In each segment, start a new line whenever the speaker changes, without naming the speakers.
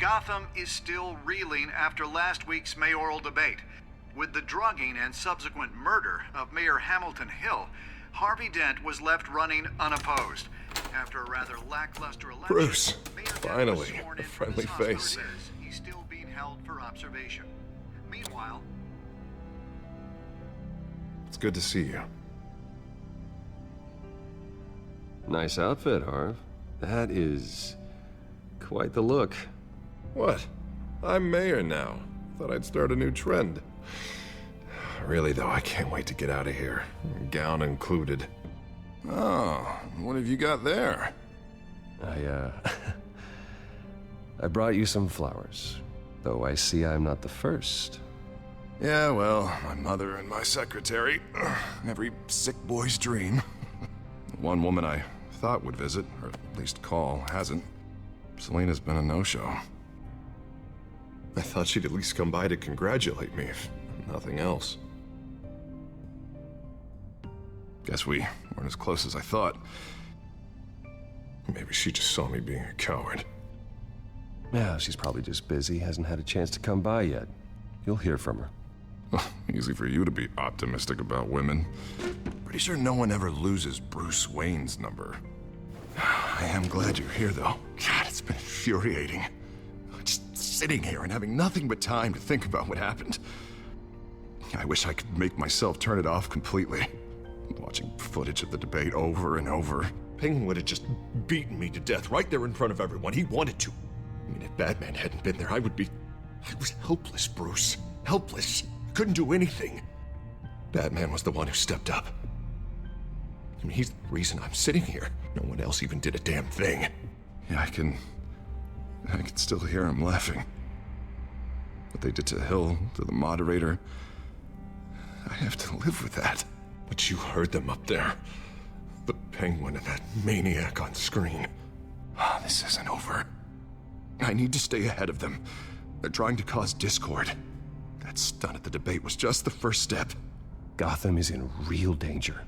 Gotham is still reeling after last week's mayoral debate. With the drugging and subsequent murder of Mayor Hamilton Hill, Harvey Dent was left running unopposed. After a rather lackluster election,
Bruce,
Mayor Dent
finally,
was sworn
a
in for
friendly
this
face.
hospital. He's still being held for observation. Meanwhile,
It's good to see you.
Nice outfit, Harv. That is quite the look.
What? I'm mayor now. Thought I'd start a new trend. Really, though, I can't wait to get out of here. Gown included. Oh, what have you got there?
I brought you some flowers. Though I see I'm not the first.
Yeah, well, my mother and my secretary. Every sick boy's dream. One woman I thought would visit, or at least call, hasn't. Selena's been a no-show. I thought she'd at least come by to congratulate me, if nothing else. Guess we weren't as close as I thought. Maybe she just saw me being a coward.
Yeah, she's probably just busy, hasn't had a chance to come by yet. You'll hear from her.
Easy for you to be optimistic about women. Pretty sure no one ever loses Bruce Wayne's number. I am glad you're here, though. God, it's been infuriating. Just sitting here and having nothing but time to think about what happened. I wish I could make myself turn it off completely. Watching footage of the debate over and over. Penguin would have just beaten me to death right there in front of everyone. He wanted to. I mean, if Batman hadn't been there, I was helpless, Bruce. Helpless. Couldn't do anything. Batman was the one who stepped up. I mean, he's the reason I'm sitting here. No one else even did a damn thing. Yeah, I can still hear him laughing. What they did to Hill, to the moderator. I have to live with that. But you heard them up there. The Penguin and that maniac on screen. This isn't over. I need to stay ahead of them. They're trying to cause discord. That stunt at the debate was just the first step.
Gotham is in real danger.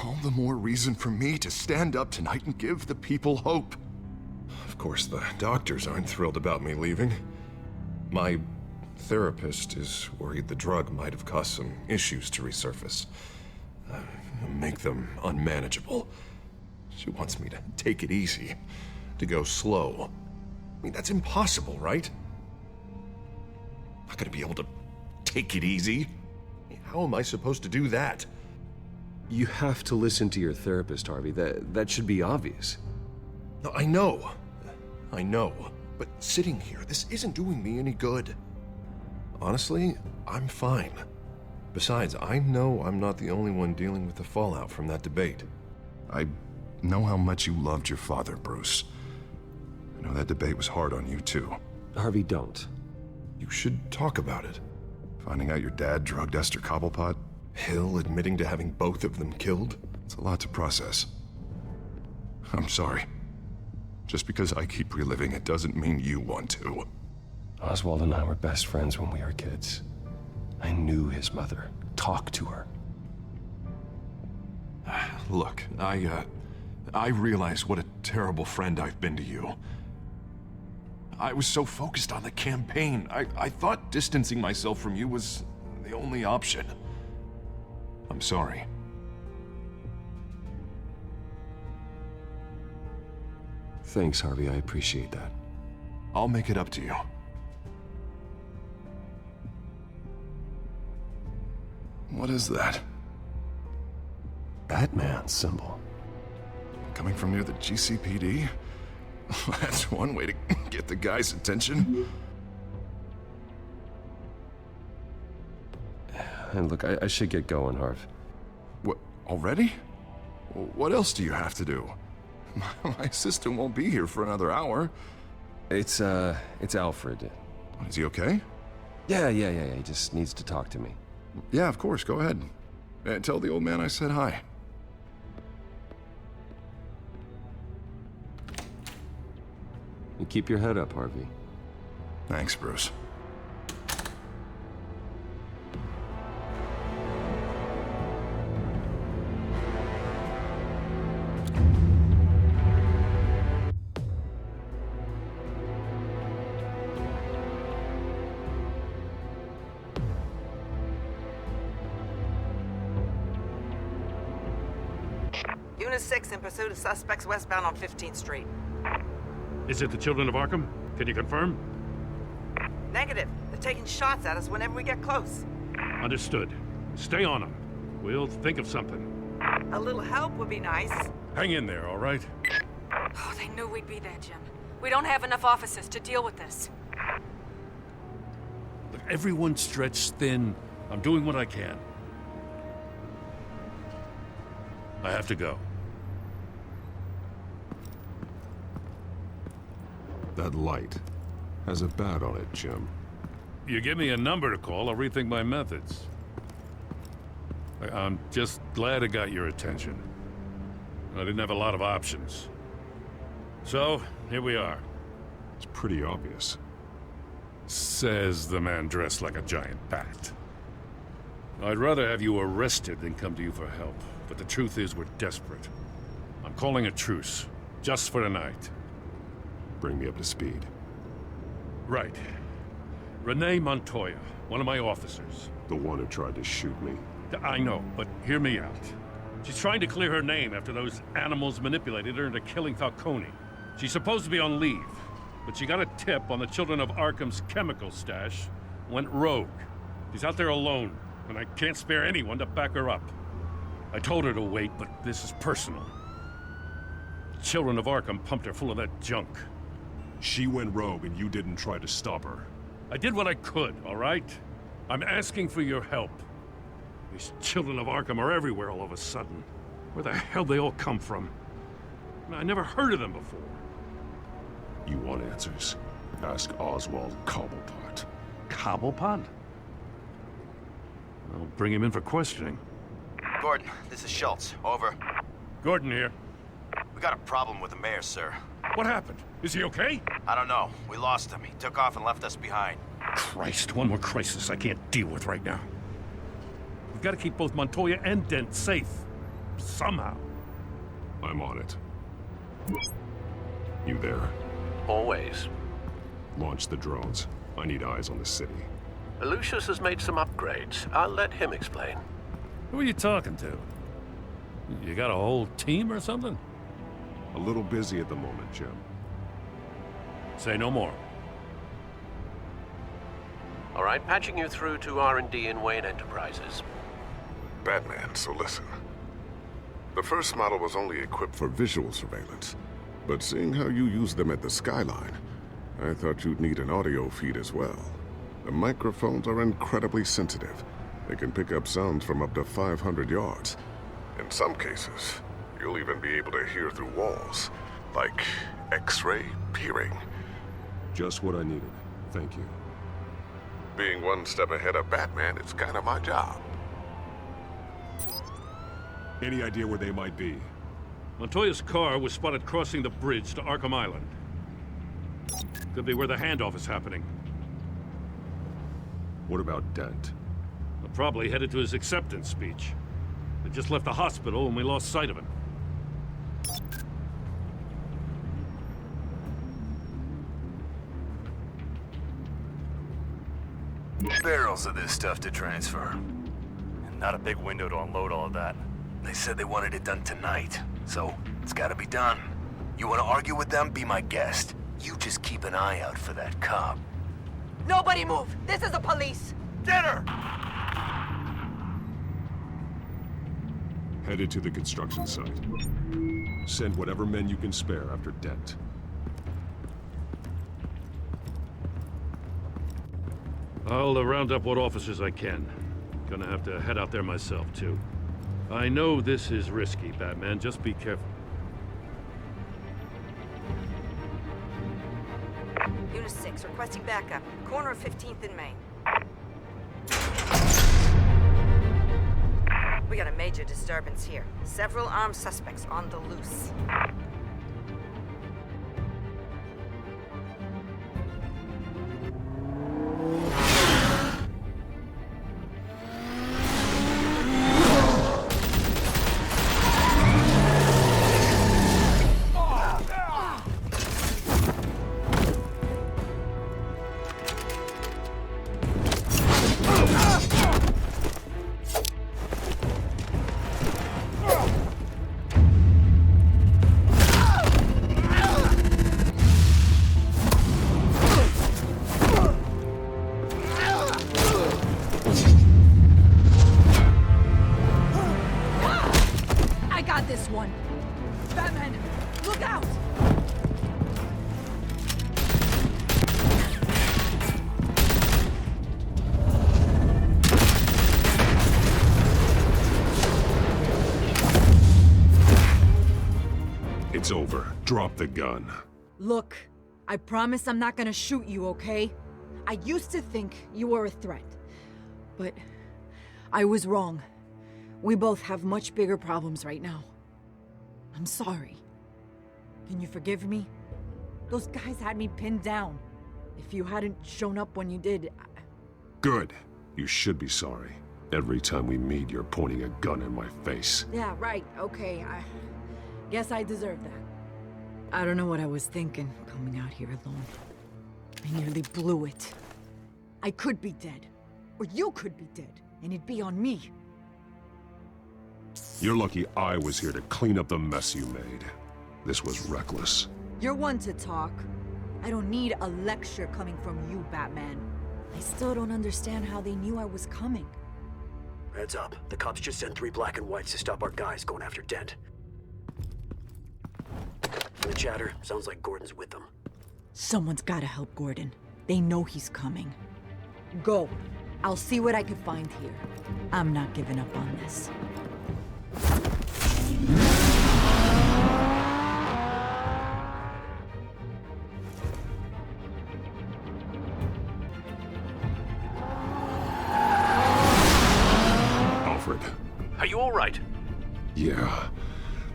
All the more reason for me to stand up tonight and give the people hope. Of course, the doctors aren't thrilled about me leaving. My therapist is worried the drug might have caused some issues to resurface. Make them unmanageable. She wants me to take it easy, to go slow. I mean, that's impossible, right? I'm not gonna be able to take it easy. How am I supposed to do that?
You have to listen to your therapist, Harvey. That should be obvious.
No, I know. But sitting here, this isn't doing me any good. Honestly, I'm fine. Besides, I know I'm not the only one dealing with the fallout from that debate. I know how much you loved your father, Bruce. I know that debate was hard on you, too.
Harvey, don't.
You should talk about it. Finding out your dad drugged Esther Cobblepot, Hill admitting to having both of them killed. It's a lot to process. I'm sorry. Just because I keep reliving it doesn't mean you want to.
Oswald and I were best friends when we were kids. I knew his mother. Talked to her.
Look, I realize what a terrible friend I've been to you. I was so focused on the campaign. I thought distancing myself from you was the only option. I'm sorry.
Thanks, Harvey. I appreciate that.
I'll make it up to you. What is that?
Batman symbol.
Coming from near the GCPD? That's one way to get the guy's attention.
And look, I should get going, Harv.
What, already? What else do you have to do? My assistant won't be here for another hour.
It's Alfred.
Is he okay?
Yeah. He just needs to talk to me.
Yeah, of course, go ahead. Tell the old man I said hi.
You keep your head up, Harvey.
Thanks, Bruce.
Unit 6 in pursuit of suspects westbound on 15th Street.
Is it the Children of Arkham? Can you confirm?
Negative. They're taking shots at us whenever we get close.
Understood. Stay on them. We'll think of something.
A little help would be nice.
Hang in there, all right?
Oh, they knew we'd be there, Jim. We don't have enough officers to deal with this.
Look, everyone's stretched thin. I'm doing what I can. I have to go.
That light has a bat on it, Jim.
You give me a number to call, I'll rethink my methods. I'm just glad it got your attention. I didn't have a lot of options. So, here we are.
It's pretty obvious.
Says the man dressed like a giant bat. I'd rather have you arrested than come to you for help, but the truth is we're desperate. I'm calling a truce, just for tonight.
Bring me up to speed.
Right. Renee Montoya, one of my officers.
The one who tried to shoot me.
I know, but hear me out. She's trying to clear her name after those animals manipulated her into killing Falcone. She's supposed to be on leave, but she got a tip on the Children of Arkham's chemical stash, went rogue. She's out there alone, and I can't spare anyone to back her up. I told her to wait, but this is personal. The Children of Arkham pumped her full of that junk.
She went rogue and you didn't try to stop her.
I did what I could, all right? I'm asking for your help. These Children of Arkham are everywhere all of a sudden. Where the hell they all come from? I never heard of them before.
You want answers? Ask Oswald Cobblepot.
Cobblepot? I'll bring him in for questioning.
Gordon, this is Schultz. Over.
Gordon here.
We got a problem with the mayor, sir.
What happened? Is he okay?
I don't know. We lost him. He took off and left us behind.
Christ, one more crisis I can't deal with right now. We've got to keep both Montoya and Dent safe. Somehow.
I'm on it. You there?
Always.
Launch the drones. I need eyes on the city.
Lucius has made some upgrades. I'll let him explain.
Who are you talking to? You got a whole team or something?
A little busy at the moment, Jim.
Say no more.
All right, patching you through to R&D in Wayne Enterprises.
Batman, so listen. The first model was only equipped for visual surveillance, but seeing how you use them at the Skyline, I thought you'd need an audio feed as well. The microphones are incredibly sensitive. They can pick up sounds from up to 500 yards. In some cases, you'll even be able to hear through walls, like X-ray peering.
Just what I needed. Thank you.
Being one step ahead of Batman, it's kind of my job.
Any idea where they might be?
Montoya's car was spotted crossing the bridge to Arkham Island. Could be where the handoff is happening.
What about Dent?
Probably headed to his acceptance speech. They just left the hospital and we lost sight of him.
Barrels of this stuff to transfer. And not a big window to unload all of that. They said they wanted it done tonight, so it's gotta be done. You wanna argue with them? Be my guest. You just keep an eye out for that cop.
Nobody move! This is the police!
Get her!
Headed to the construction site. Send whatever men you can spare after Dent.
I'll round up what officers I can. Gonna have to head out there myself, too. I know this is risky, Batman. Just be careful.
Unit 6, requesting backup. Corner of 15th and Main. We got a major disturbance here. Several armed suspects on the loose.
got this one. Batman, look out!
It's over. Drop the gun.
Look, I promise I'm not gonna shoot you, okay? I used to think you were a threat, but I was wrong. We both have much bigger problems right now. I'm sorry. Can you forgive me? Those guys had me pinned down. If you hadn't shown up when you did,
Good. You should be sorry. Every time we meet, you're pointing a gun in my face.
Yeah, right, okay. I guess I deserve that. I don't know what I was thinking, coming out here alone. I nearly blew it. I could be dead. Or you could be dead, and it'd be on me.
You're lucky I was here to clean up the mess you made. This was reckless.
You're one to talk. I don't need a lecture coming from you, Batman. I still don't understand how they knew I was coming.
Heads up. The cops just sent 3 black and whites to stop our guys going after Dent. From the chatter, sounds like Gordon's with them.
Someone's gotta help Gordon. They know he's coming. Go. I'll see what I can find here. I'm not giving up on this.
Alfred.
Are you all right?
Yeah,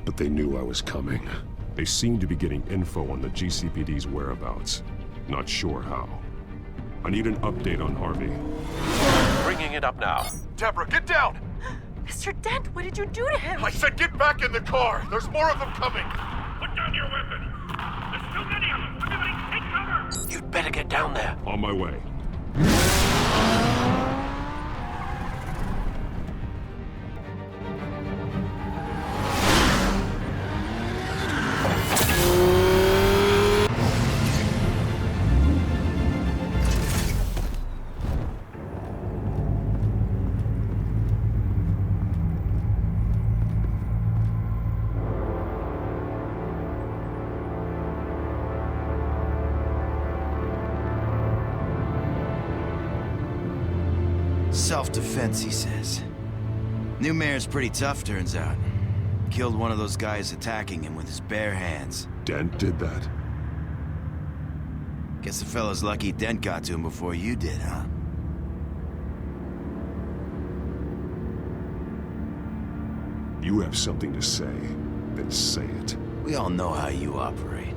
but they knew I was coming. They seem to be getting info on the GCPD's whereabouts. Not sure how. I need an update on Harvey.
Bringing it up now.
Deborah, get down!
Mr. Dent, what did you do to him?
I said get back in the car! There's more of them coming!
Put down your weapon! There's too many of them! Everybody take cover!
You'd better get down there.
On my way.
Self-defense, he says. New mayor's pretty tough, turns out. Killed one of those guys attacking him with his bare hands.
Dent did that?
Guess the fella's lucky Dent got to him before you did, huh?
You have something to say, then say it.
We all know how you operate.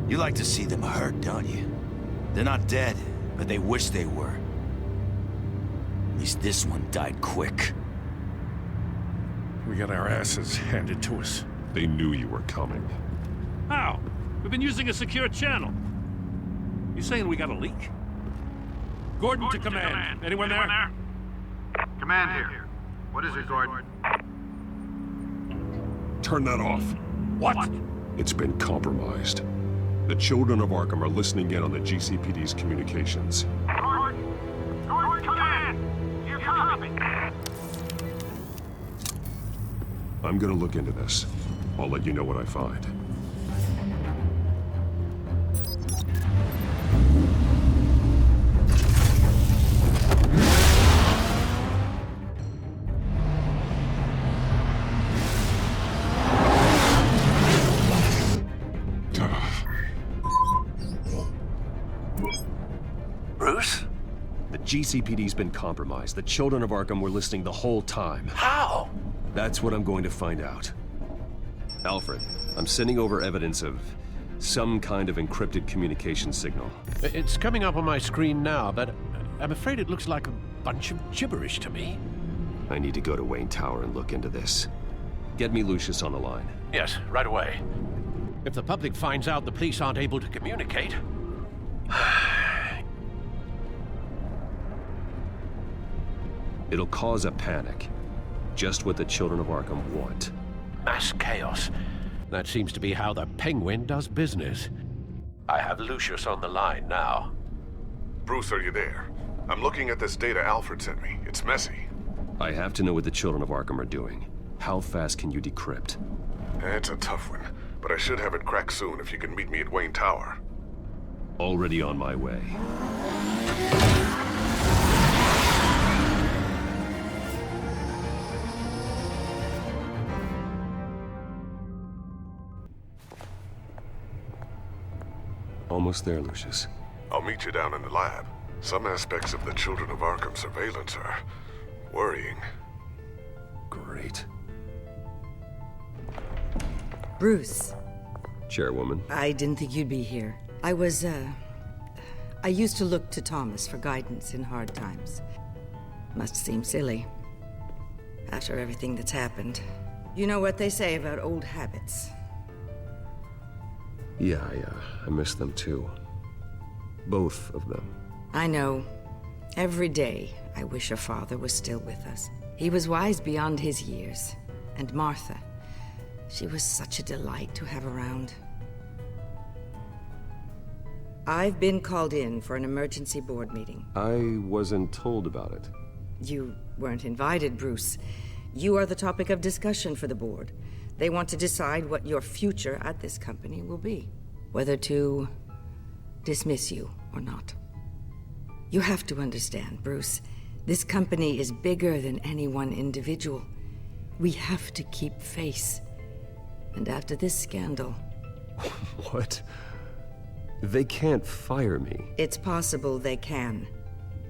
You like to see them hurt, don't you? They're not dead, but they wish they were. At least this one died quick.
We got our asses handed to us.
They knew you were coming.
How? We've been using a secure channel. You saying we got a leak? Gordon to command. Anyone there?
Command here. What is it, Gordon?
Turn that off.
What?
It's been compromised. The children of Arkham are listening in on the GCPD's communications.
Gordon, command! You copy?
I'm gonna look into this. I'll let you know what I find.
Bruce?
The GCPD's been compromised. The children of Arkham were listening the whole time.
How?
That's what I'm going to find out. Alfred, I'm sending over evidence of some kind of encrypted communication signal.
It's coming up on my screen now, but I'm afraid it looks like a bunch of gibberish to me.
I need to go to Wayne Tower and look into this. Get me Lucius on the line.
Yes, right away. If the public finds out the police aren't able to communicate...
It'll cause a panic. Just what the children of Arkham want.
Mass chaos. That seems to be how the Penguin does business. I have Lucius on the line now.
Bruce, are you there? I'm looking at this data Alfred sent me. It's messy.
I have to know what the children of Arkham are doing. How fast can you decrypt?
It's a tough one, but I should have it cracked soon if you can meet me at Wayne Tower.
Already on my way. Almost there, Lucius.
I'll meet you down in the lab. Some aspects of the Children of Arkham surveillance are worrying.
Great.
Bruce.
Chairwoman.
I didn't think you'd be here. I used to look to Thomas for guidance in hard times. Must seem silly. After everything that's happened. You know what they say about old habits.
Yeah, I miss them too. Both of them.
I know. Every day, I wish your father was still with us. He was wise beyond his years. And Martha, she was such a delight to have around. I've been called in for an emergency board meeting.
I wasn't told about it.
You weren't invited, Bruce. You are the topic of discussion for the board. They want to decide what your future at this company will be. Whether to dismiss you or not. You have to understand, Bruce. This company is bigger than any one individual. We have to keep face. And after this scandal...
What? They can't fire me.
It's possible they can.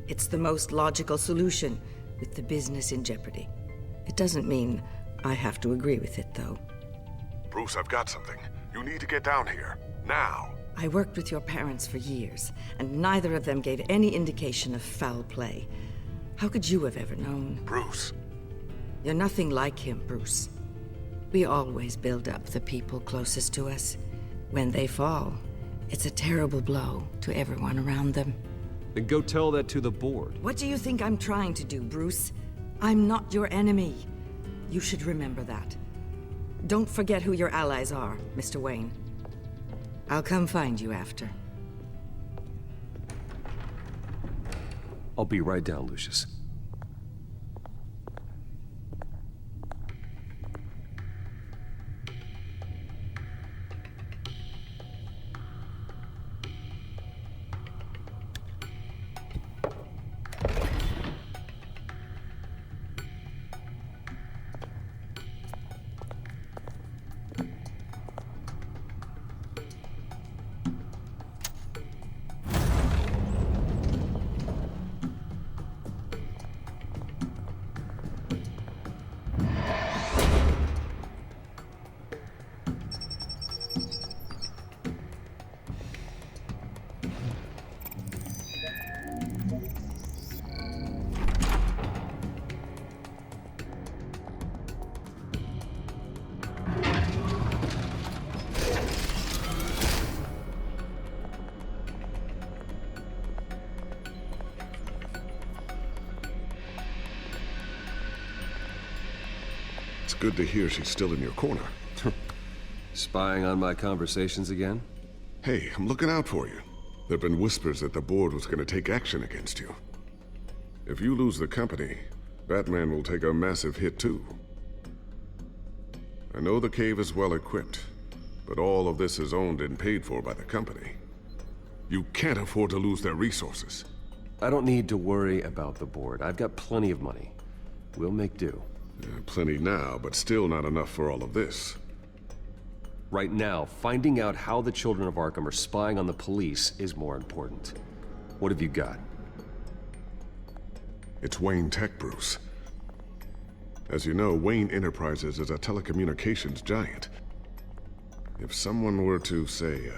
It's the most logical solution with the business in jeopardy. It doesn't mean I have to agree with it, though.
Bruce, I've got something. You need to get down here. Now.
I worked with your parents for years, and neither of them gave any indication of foul play. How could you have ever known?
Bruce.
You're nothing like him, Bruce. We always build up the people closest to us. When they fall, it's a terrible blow to everyone around them.
Then go tell that to the board.
What do you think I'm trying to do, Bruce? I'm not your enemy. You should remember that. Don't forget who your allies are, Mr. Wayne. I'll come find you after.
I'll be right down, Lucius.
It's good to hear she's still in your corner.
Spying on my conversations again?
Hey, I'm looking out for you. There've been whispers that the board was gonna take action against you. If you lose the company, Batman will take a massive hit too. I know the cave is well equipped, but all of this is owned and paid for by the company. You can't afford to lose their resources.
I don't need to worry about the board. I've got plenty of money. We'll make do.
Plenty now, but still not enough for all of this.
Right now, finding out how the Children of Arkham are spying on the police is more important. What have you got?
It's Wayne Tech, Bruce. As you know, Wayne Enterprises is a telecommunications giant. If someone were to, say,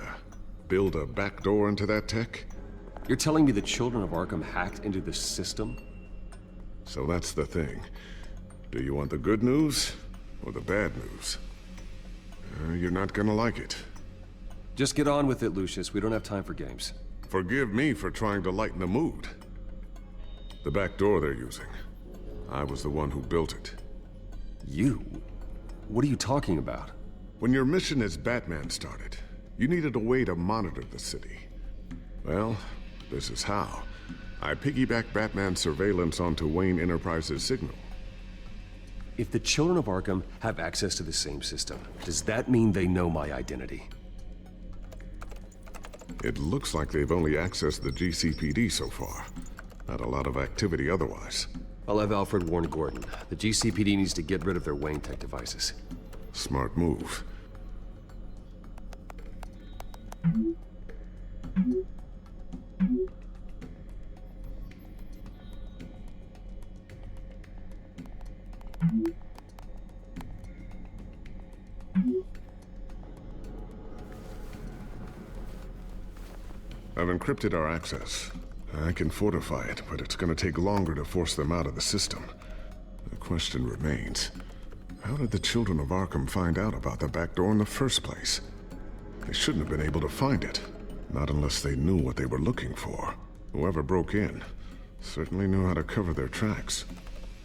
build a backdoor into that tech...
You're telling me the Children of Arkham hacked into the system?
So that's the thing. Do you want the good news or the bad news? You're not gonna like it.
Just get on with it, Lucius. We don't have time for games.
Forgive me for trying to lighten the mood. The back door they're using. I was the one who built it.
You? What are you talking about?
When your mission as Batman started, you needed a way to monitor the city. Well, this is how. I piggybacked Batman's surveillance onto Wayne Enterprises' signal.
If the children of Arkham have access to the same system, does that mean they know my identity?
It looks like they've only accessed the GCPD so far. Not a lot of activity otherwise.
I'll have Alfred warn Gordon. The GCPD needs to get rid of their Wayne Tech devices.
Smart move. I've encrypted our access. I can fortify it, but it's gonna take longer to force them out of the system. The question remains, how did the children of Arkham find out about the back door in the first place? They shouldn't have been able to find it. Not unless they knew what they were looking for. Whoever broke in certainly knew how to cover their tracks.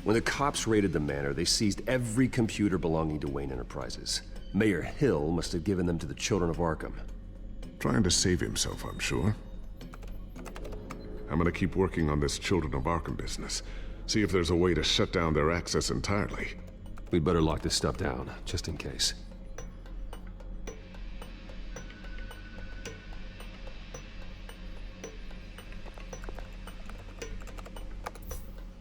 When the cops raided the manor, they seized every computer belonging to Wayne Enterprises. Mayor Hill must have given them to the children of Arkham.
Trying to save himself, I'm sure. I'm gonna keep working on this Children of Arkham business. See if there's a way to shut down their access entirely.
We'd better lock this stuff down, just in case.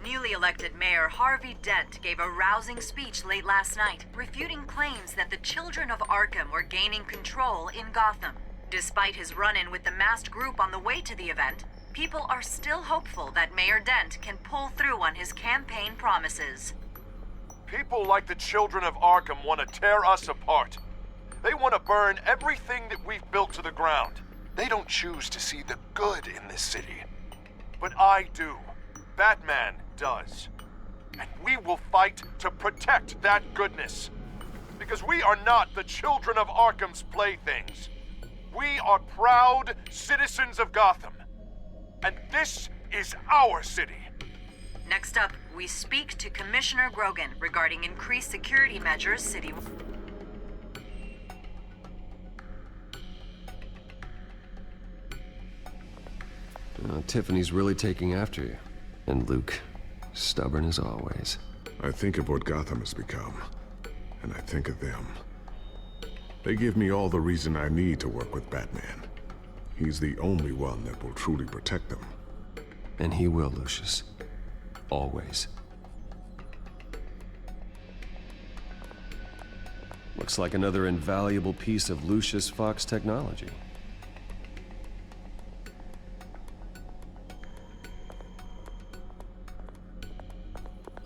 Newly elected Mayor Harvey Dent gave a rousing speech late last night, refuting claims that the children of Arkham were gaining control in Gotham. Despite his run-in with the masked group on the way to the event, people are still hopeful that Mayor Dent can pull through on his campaign promises.
People like the children of Arkham want to tear us apart. They want to burn everything that we've built to the ground. They don't choose to see the good in this city. But I do. Batman does. And we will fight to protect that goodness. Because we are not the children of Arkham's playthings. We are proud citizens of Gotham. And this is our city.
Next up, we speak to Commissioner Grogan regarding increased security measures city.
Tiffany's really taking after you. And Luke, stubborn as always.
I think of what Gotham has become, and I think of them. They give me all the reason I need to work with Batman. He's the only one that will truly protect them.
And he will, Lucius. Always. Looks like another invaluable piece of Lucius Fox technology.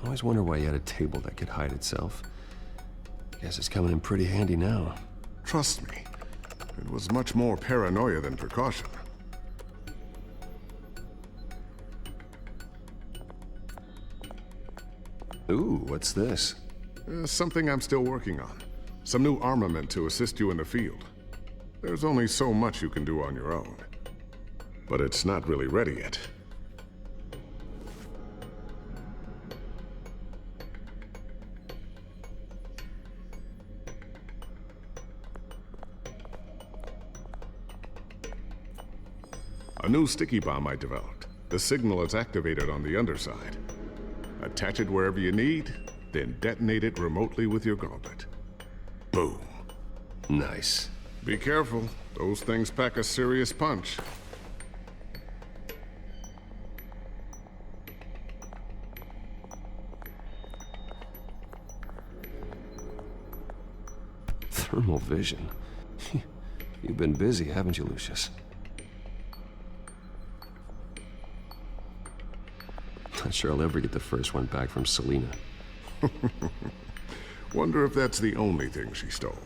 I always wonder why you had a table that could hide itself. Guess it's coming in pretty handy now.
Trust me, it was much more paranoia than precaution.
Ooh, what's this?
Something I'm still working on. Some new armament to assist you in the field. There's only so much you can do on your own. But it's not really ready yet. A new sticky bomb I developed. The signal is activated on the underside. Attach it wherever you need, then detonate it remotely with your gauntlet. Boom.
Nice.
Be careful. Those things pack a serious punch.
Thermal vision. You've been busy, haven't you, Lucius? Not sure I'll ever get the first one back from Selina.
Wonder if that's the only thing she stole.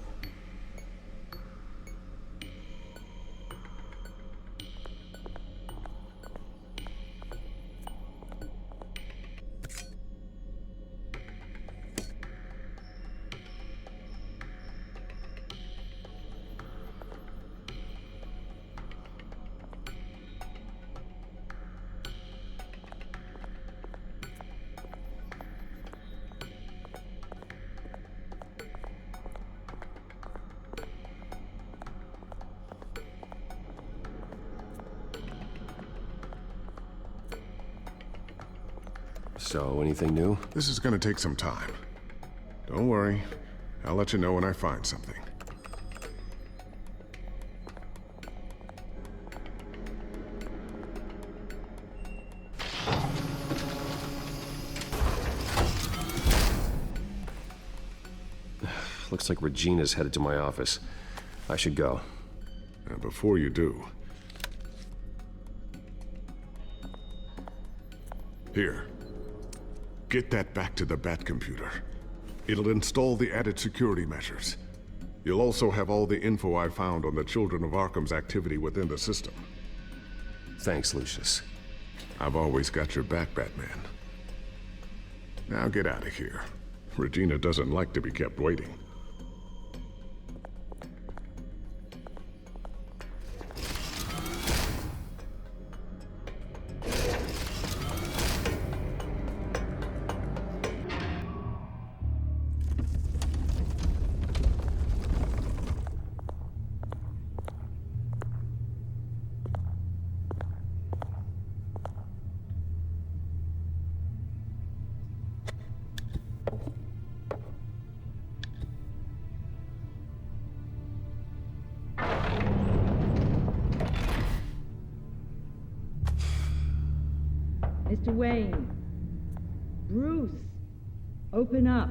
So, anything new?
This is gonna take some time. Don't worry. I'll let you know when I find something.
Looks like Regina's headed to my office. I should go.
And before you do... Here. Get that back to the Bat computer. It'll install the added security measures. You'll also have all the info I found on the Children of Arkham's activity within the system.
Thanks, Lucius.
I've always got your back, Batman. Now get out of here. Regina doesn't like to be kept waiting.
Mr. Wayne. Bruce. Open up.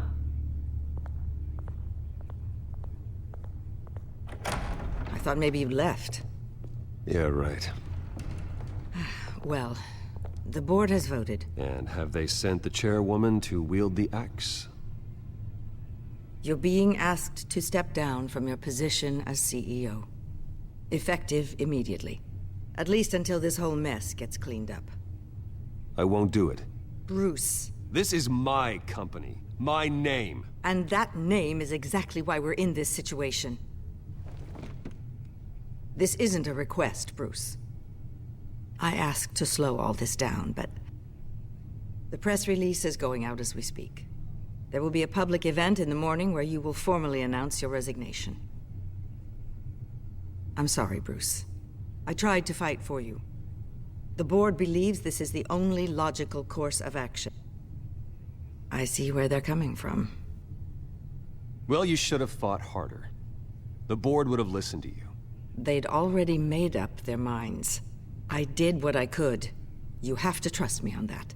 I thought maybe you left.
Yeah, right.
Well, the board has voted.
And have they sent the chairwoman to wield the axe?
You're being asked to step down from your position as CEO. Effective immediately. At least until this whole mess gets cleaned up.
I won't do it.
Bruce.
This is my company. My name.
And that name is exactly why we're in this situation. This isn't a request, Bruce. I asked to slow all this down, but... the press release is going out as we speak. There will be a public event in the morning where you will formally announce your resignation. I'm sorry, Bruce. I tried to fight for you. The board believes this is the only logical course of action. I see where they're coming from.
Well, you should have fought harder. The board would have listened to you.
They'd already made up their minds. I did what I could. You have to trust me on that.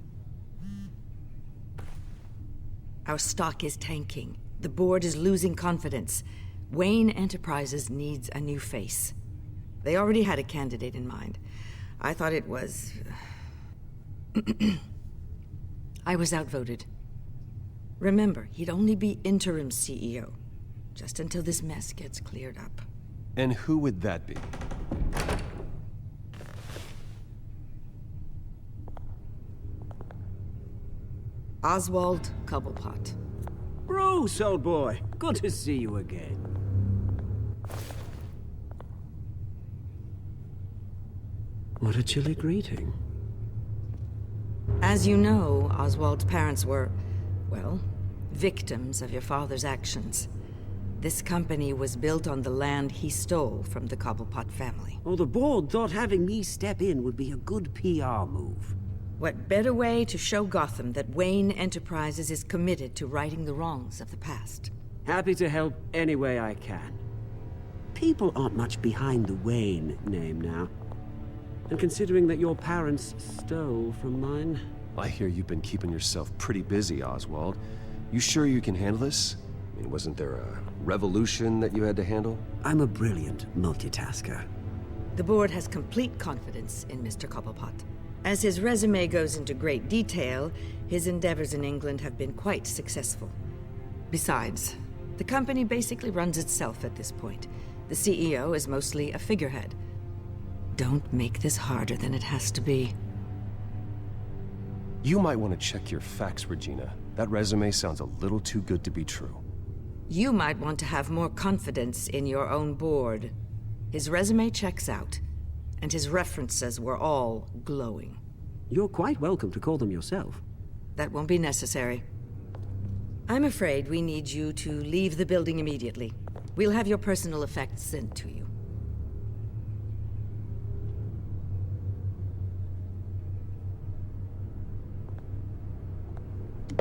Our stock is tanking. The board is losing confidence. Wayne Enterprises needs a new face. They already had a candidate in mind. I thought it was... I was outvoted. Remember, he'd only be interim CEO. Just until this mess gets cleared up.
And who would that be?
Oswald Cobblepot.
Bruce, old boy. Good to see you again. What a chilly greeting.
As you know, Oswald's parents were, well, victims of your father's actions. This company was built on the land he stole from the Cobblepot family.
Well, the board thought having me step in would be a good PR move.
What better way to show Gotham that Wayne Enterprises is committed to righting the wrongs of the past?
Happy to help any way I can. People aren't much behind the Wayne name now. And considering that your parents stole from mine...
I hear you've been keeping yourself pretty busy, Oswald. You sure you can handle this? I mean, wasn't there a revolution that you had to handle?
I'm a brilliant multitasker.
The board has complete confidence in Mr. Cobblepot. As his resume goes into great detail, his endeavors in England have been quite successful. Besides, the company basically runs itself at this point. The CEO is mostly a figurehead. Don't make this harder than it has to be.
You might want to check your facts, Regina. That resume sounds a little too good to be true.
You might want to have more confidence in your own board. His resume checks out, and his references were all glowing.
You're quite welcome to call them yourself.
That won't be necessary. I'm afraid we need you to leave the building immediately. We'll have your personal effects sent to you.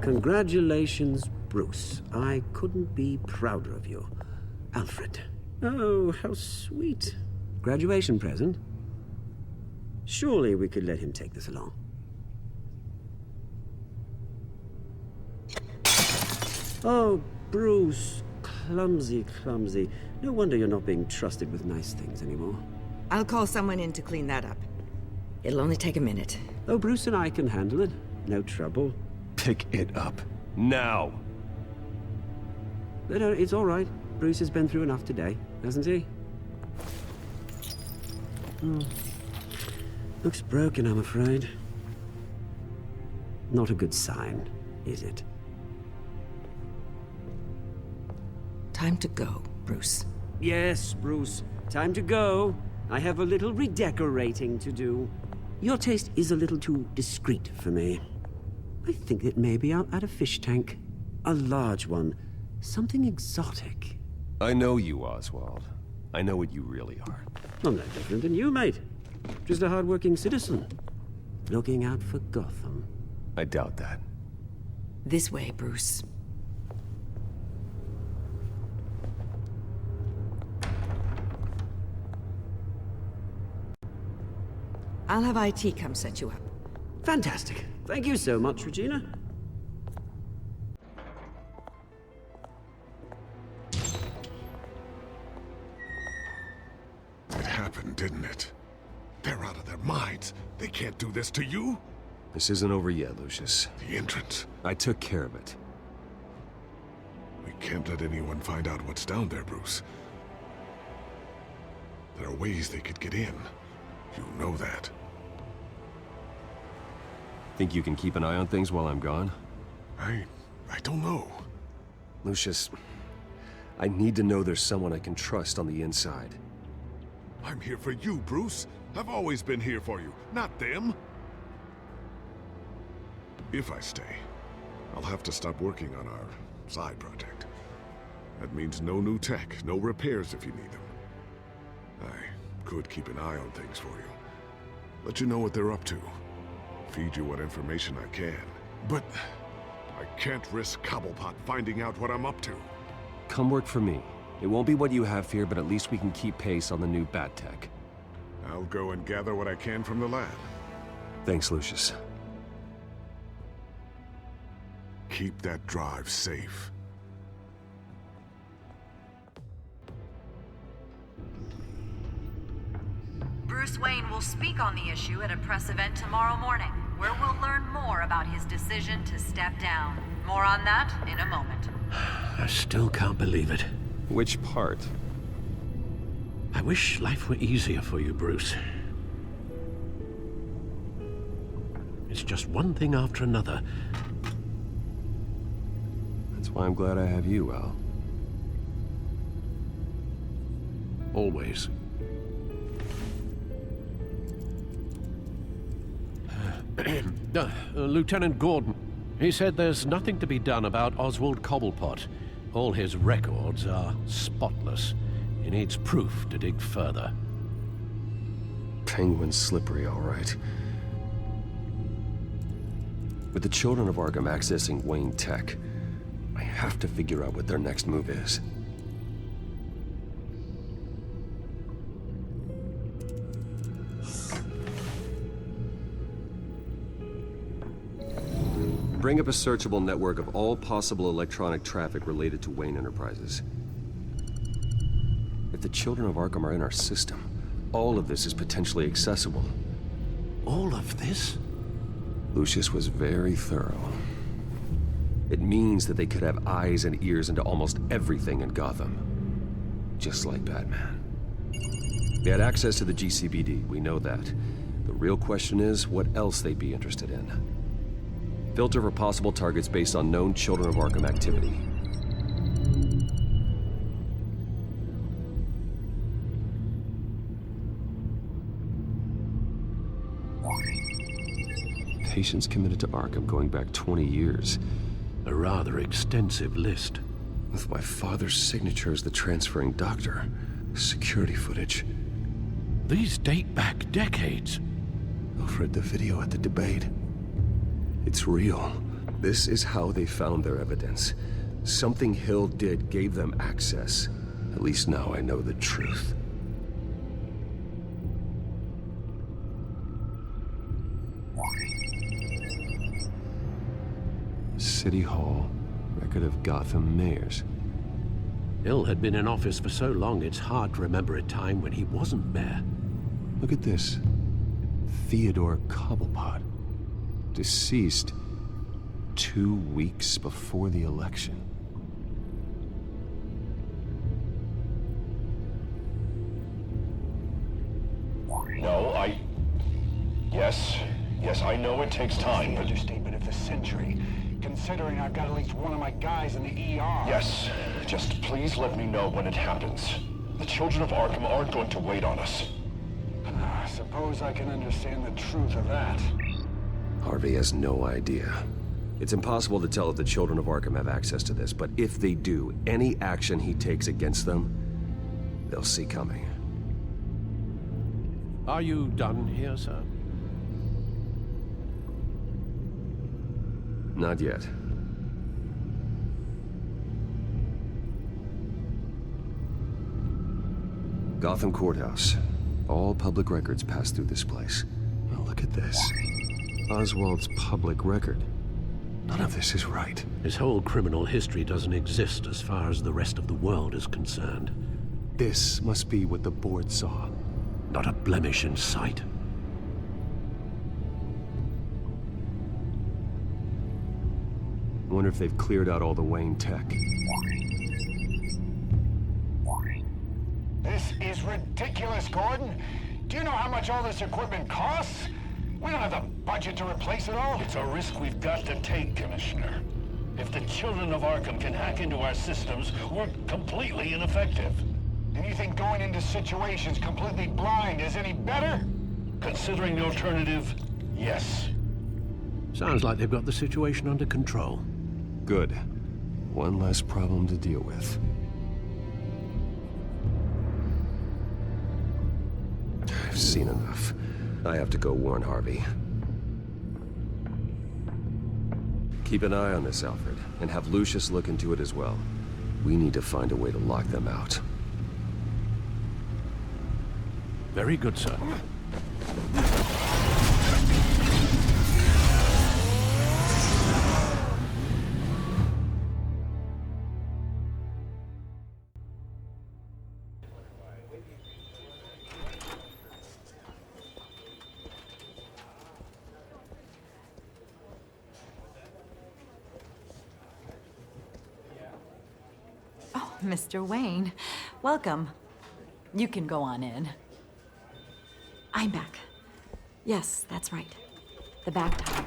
Congratulations, Bruce, I couldn't be prouder of you. Alfred. Oh, how sweet. Graduation present? Surely we could let him take this along. Oh, Bruce. Clumsy, clumsy. No wonder you're not being trusted with nice things anymore.
I'll call someone in to clean that up. It'll only take a minute.
Oh, Bruce and I can handle it. No trouble.
Pick it up. Now!
No, it's all right. Bruce has been through enough today, hasn't he? Looks broken, I'm afraid. Not a good sign, is it?
Time to go, Bruce.
Yes, Bruce. Time to go. I have a little redecorating to do. Your taste is a little too discreet for me. I think that maybe I'll add a fish tank. A large one. Something exotic.
I know you, Oswald. I know what you really are.
I'm no different than you, mate. Just a hard-working citizen. Looking out for Gotham.
I doubt that.
This way, Bruce. I'll have IT come set you up.
Fantastic. Thank you so much, Regina.
It happened, didn't it? They're out of their minds. They can't do this to you.
This isn't over yet, Lucius.
The entrance.
I took care of it.
We can't let anyone find out what's down there, Bruce. There are ways they could get in. You know that.
Think you can keep an eye on things while I'm gone?
I don't know.
Lucius, I need to know there's someone I can trust on the inside.
I'm here for you, Bruce. I've always been here for you, not them. If I stay, I'll have to stop working on our side project. That means no new tech, no repairs if you need them. I could keep an eye on things for you. Let you know what they're up to. Feed you what information I can. But I can't risk Cobblepot finding out what I'm up to.
Come work for me. It won't be what you have here, but at least we can keep pace on the new bat tech.
I'll go and gather what I can from the lab.
Thanks, Lucius.
Keep that drive safe.
Bruce Wayne will speak on the issue at a press event tomorrow morning, where we'll learn more about his decision to step down. More on that in a moment.
I still can't believe it.
Which part?
I wish life were easier for you, Bruce. It's just one thing after another.
That's why I'm glad I have you, Al.
Always. Lieutenant Gordon, he said there's nothing to be done about Oswald Cobblepot. All his records are spotless. He needs proof to dig further.
Penguin's slippery, all right. With the children of Arkham accessing Wayne Tech, I have to figure out what their next move is. Bring up a searchable network of all possible electronic traffic related to Wayne Enterprises. If the children of Arkham are in our system, all of this is potentially accessible.
All of this?
Lucius was very thorough. It means that they could have eyes and ears into almost everything in Gotham. Just like Batman. They had access to the GCPD, we know that. The real question is, what else they'd be interested in. Filter for possible targets based on known Children of Arkham activity. Patients committed to Arkham going back 20 years.
A rather extensive list.
With my father's signature as the transferring doctor. Security footage.
These date back decades.
I've read the video at the debate. It's real. This is how they found their evidence. Something Hill did gave them access. At least now I know the truth. City Hall, record of Gotham mayors.
Hill had been in office for so long, it's hard to remember a time when he wasn't mayor.
Look at this. Theodore Cobblepot. Deceased 2 weeks before the election.
No, Yes, I know it takes time.
The understatement of the century, considering I've got at least one of my guys in the ER.
Yes, just please let me know when it happens. The children of Arkham aren't going to wait on us.
I suppose I can understand the truth of that.
Harvey has no idea. It's impossible to tell if the children of Arkham have access to this, but if they do, any action he takes against them, they'll see coming.
Are you done here, sir?
Not yet. Gotham Courthouse. All public records pass through this place. Oh, look at this. Oswald's public record. None of this is right.
His whole criminal history doesn't exist as far as the rest of the world is concerned.
This must be what the board saw.
Not a blemish in sight.
I wonder if they've cleared out all the Wayne tech.
This is ridiculous, Gordon. Do you know how much all this equipment costs? We don't have the budget to replace it all.
It's a risk we've got to take, Commissioner. If the children of Arkham can hack into our systems, we're completely ineffective.
And you think going into situations completely blind is any better?
Considering the alternative, yes.
Sounds like they've got the situation under control.
Good. One less problem to deal with. I've seen enough. I have to go warn Harvey. Keep an eye on this, Alfred, and have Lucius look into it as well. We need to find a way to lock them out.
Very good, sir.
Mr. Wayne, welcome. You can go on in. I'm back. Yes, that's right. The back tire.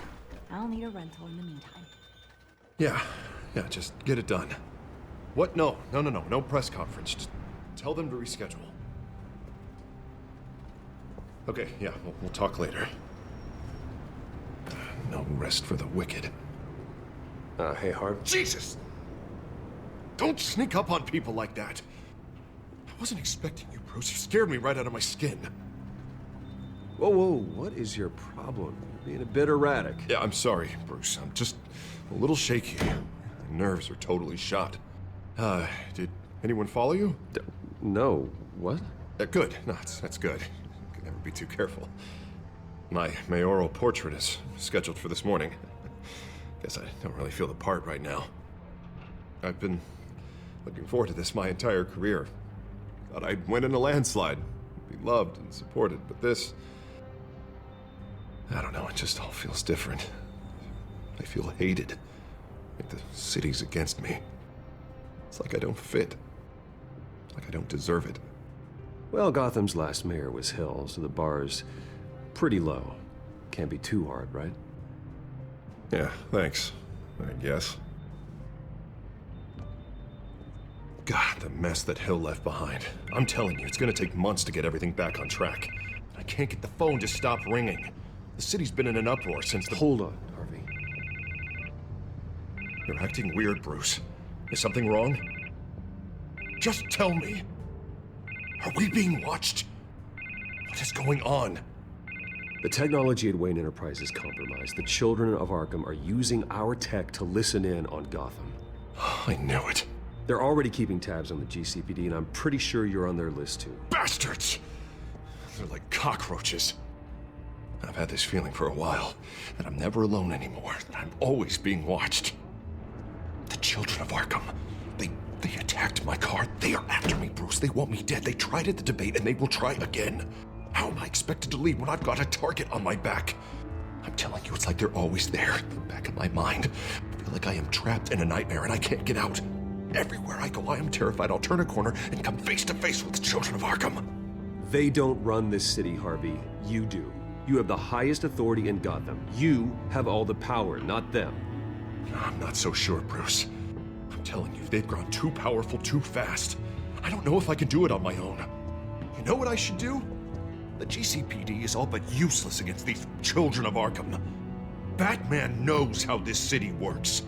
I'll need a rental in the meantime.
Yeah, just get it done. What? No press conference. Just tell them to reschedule. Okay, yeah, we'll talk later. No rest for the wicked.
Hey, Harv.
Jesus! Don't sneak up on people like that. I wasn't expecting you, Bruce. You scared me right out of my skin.
Whoa, what is your problem? You're being a bit erratic.
Yeah, I'm sorry, Bruce. I'm just a little shaky. My nerves are totally shot. Did anyone follow you?
No. What?
Good. No, that's good. You can never be too careful. My mayoral portrait is scheduled for this morning. Guess I don't really feel the part right now. I've been looking forward to this my entire career. Thought I'd win in a landslide, be loved and supported, but this... I don't know, it just all feels different. I feel hated, like the city's against me. It's like I don't fit, like I don't deserve it.
Well, Gotham's last mayor was Hill, so the bar's pretty low. Can't be too hard, right?
Yeah, thanks, I guess. God, the mess that Hill left behind. I'm telling you, it's gonna take months to get everything back on track. I can't get the phone to stop ringing. The city's been in an uproar since the...
Hold on, Harvey.
You're acting weird, Bruce. Is something wrong? Just tell me. Are we being watched? What is going on?
The technology at Wayne Enterprise is compromised. The children of Arkham are using our tech to listen in on Gotham.
I knew it.
They're already keeping tabs on the GCPD, and I'm pretty sure you're on their list too.
Bastards! They're like cockroaches. I've had this feeling for a while, that I'm never alone anymore, that I'm always being watched. The children of Arkham, they attacked my car. They are after me, Bruce. They want me dead. They tried at the debate, and they will try again. How am I expected to leave when I've got a target on my back? I'm telling you, it's like they're always there, in the back of my mind. I feel like I am trapped in a nightmare, and I can't get out. Everywhere I go, I am terrified I'll turn a corner and come face to face with the children of Arkham.
They don't run this city, Harvey. You do. You have the highest authority in Gotham. You have all the power, not them.
I'm not so sure, Bruce. I'm telling you, they've grown too powerful too fast. I don't know if I can do it on my own. You know what I should do? The GCPD is all but useless against these children of Arkham. Batman knows how this city works.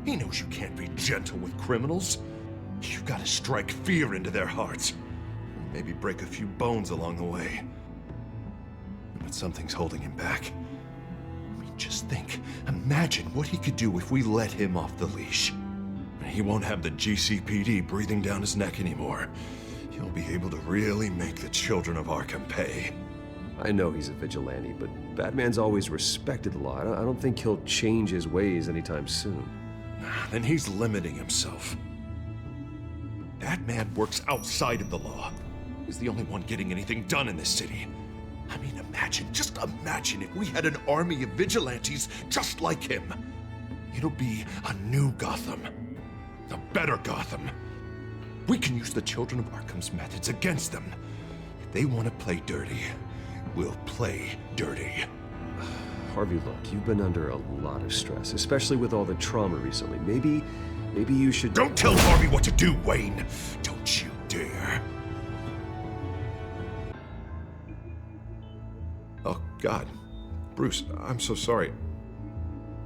He knows you can't be gentle with criminals. You've got to strike fear into their hearts. Maybe break a few bones along the way. But something's holding him back. I mean, just think. Imagine what he could do if we let him off the leash. He won't have the GCPD breathing down his neck anymore. He'll be able to really make the children of Arkham pay.
I know he's a vigilante, but Batman's always respected the law. I don't think he'll change his ways anytime soon.
Then he's limiting himself. Batman works outside of the law. He's the only one getting anything done in this city. I mean, just imagine if we had an army of vigilantes just like him. It'll be a new Gotham. A better Gotham. We can use the children of Arkham's methods against them. If they want to play dirty, we'll play dirty.
Harvey, look, you've been under a lot of stress, especially with all the trauma recently. Maybe you should...
Don't tell Harvey what to do, Wayne! Don't you dare. Oh, God. Bruce, I'm so sorry.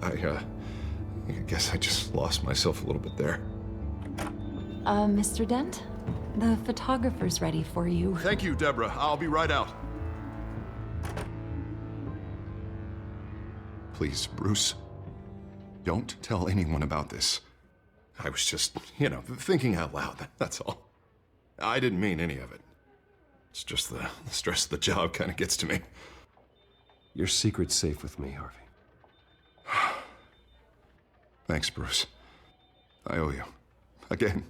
I guess I just lost myself a little bit there.
Mr. Dent? The photographer's ready for you.
Thank you, Deborah. I'll be right out. Please, Bruce, don't tell anyone about this. I was just, thinking out loud, that's all. I didn't mean any of it. It's just the stress of the job kind of gets to me.
Your secret's safe with me, Harvey.
Thanks, Bruce. I owe you. Again.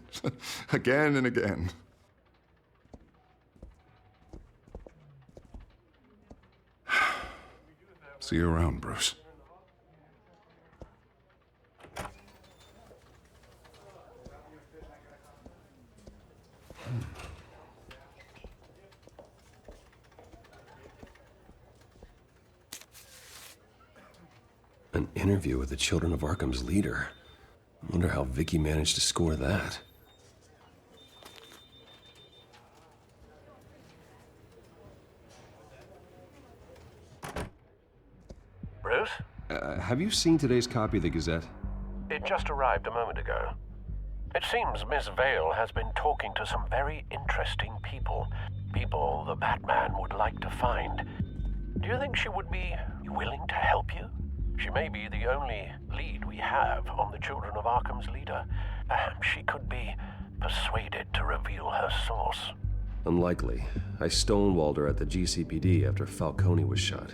Again and again. See you around, Bruce.
An interview with the Children of Arkham's leader. I wonder how Vicky managed to score that.
Bruce?
Have you seen today's copy of the Gazette?
It just arrived a moment ago. It seems Miss Vale has been talking to some very interesting people. People the Batman would like to find. Do you think she would be willing to help you? She may be the only lead we have on the Children of Arkham's leader. Perhaps she could be persuaded to reveal her source.
Unlikely. I stonewalled her at the GCPD after Falcone was shot.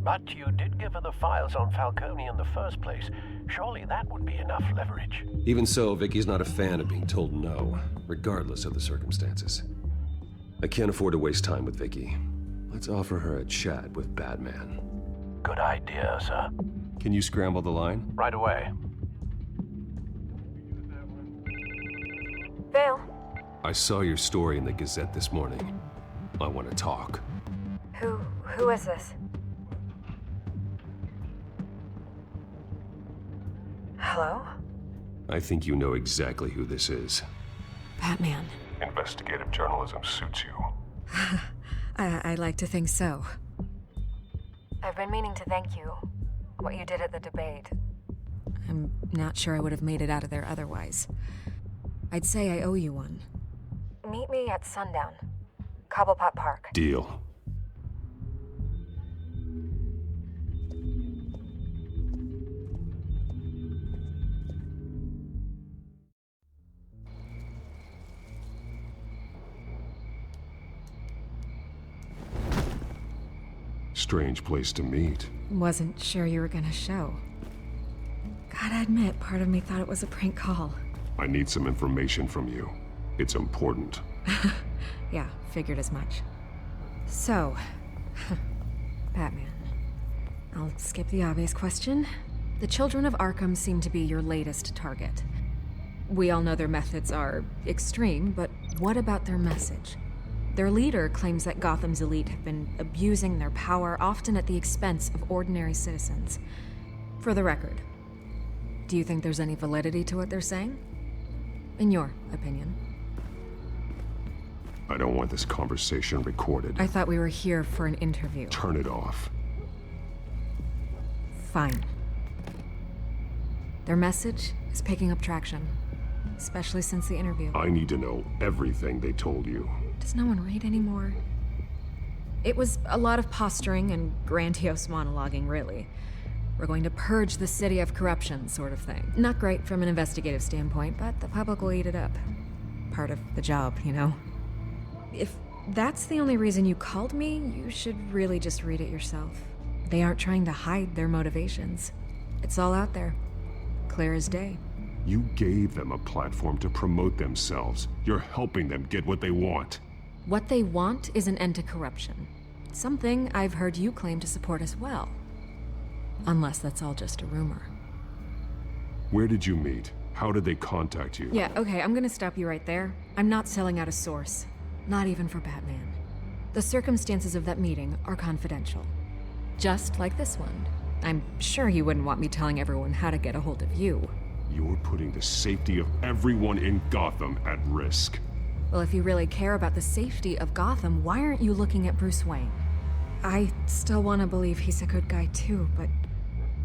But you did give her the files on Falcone in the first place. Surely that would be enough leverage.
Even so, Vicky's not a fan of being told no, regardless of the circumstances. I can't afford to waste time with Vicky. Let's offer her a chat with Batman.
Good idea, sir.
Can you scramble the line?
Right away.
Vale.
I saw your story in the Gazette this morning. I want to talk.
Who is this? Hello?
I think you know exactly who this is.
Batman.
Investigative journalism suits you.
I like to think so.
I've been meaning to thank you. What you did at the debate.
I'm not sure I would have made it out of there otherwise. I'd say I owe you one.
Meet me at sundown. Cobblepot Park.
Deal.
Strange place to meet.
Wasn't sure you were gonna show. Gotta admit, part of me thought it was a prank call.
I need some information from you. It's important.
Yeah, figured as much. So, Batman. I'll skip the obvious question. The children of Arkham seem to be your latest target. We all know their methods are extreme, but what about their message? Their leader claims that Gotham's elite have been abusing their power, often at the expense of ordinary citizens. For the record, do you think there's any validity to what they're saying? In your opinion?
I don't want this conversation recorded.
I thought we were here for an interview.
Turn it off.
Fine. Their message is picking up traction, especially since the interview.
I need to know everything they told you.
Does no one read anymore? It was a lot of posturing and grandiose monologuing, really. We're going to purge the city of corruption, sort of thing. Not great from an investigative standpoint, but the public will eat it up. Part of the job, you know? If that's the only reason you called me, you should really just read it yourself. They aren't trying to hide their motivations. It's all out there. Clear as day.
You gave them a platform to promote themselves. You're helping them get what they want.
What they want is an end to corruption. Something I've heard you claim to support as well. Unless that's all just a rumor.
Where did you meet? How did they contact you?
Yeah, okay, I'm gonna stop you right there. I'm not selling out a source. Not even for Batman. The circumstances of that meeting are confidential. Just like this one. I'm sure you wouldn't want me telling everyone how to get a hold of you.
You're putting the safety of everyone in Gotham at risk.
Well, if you really care about the safety of Gotham, why aren't you looking at Bruce Wayne? I still want to believe he's a good guy too, but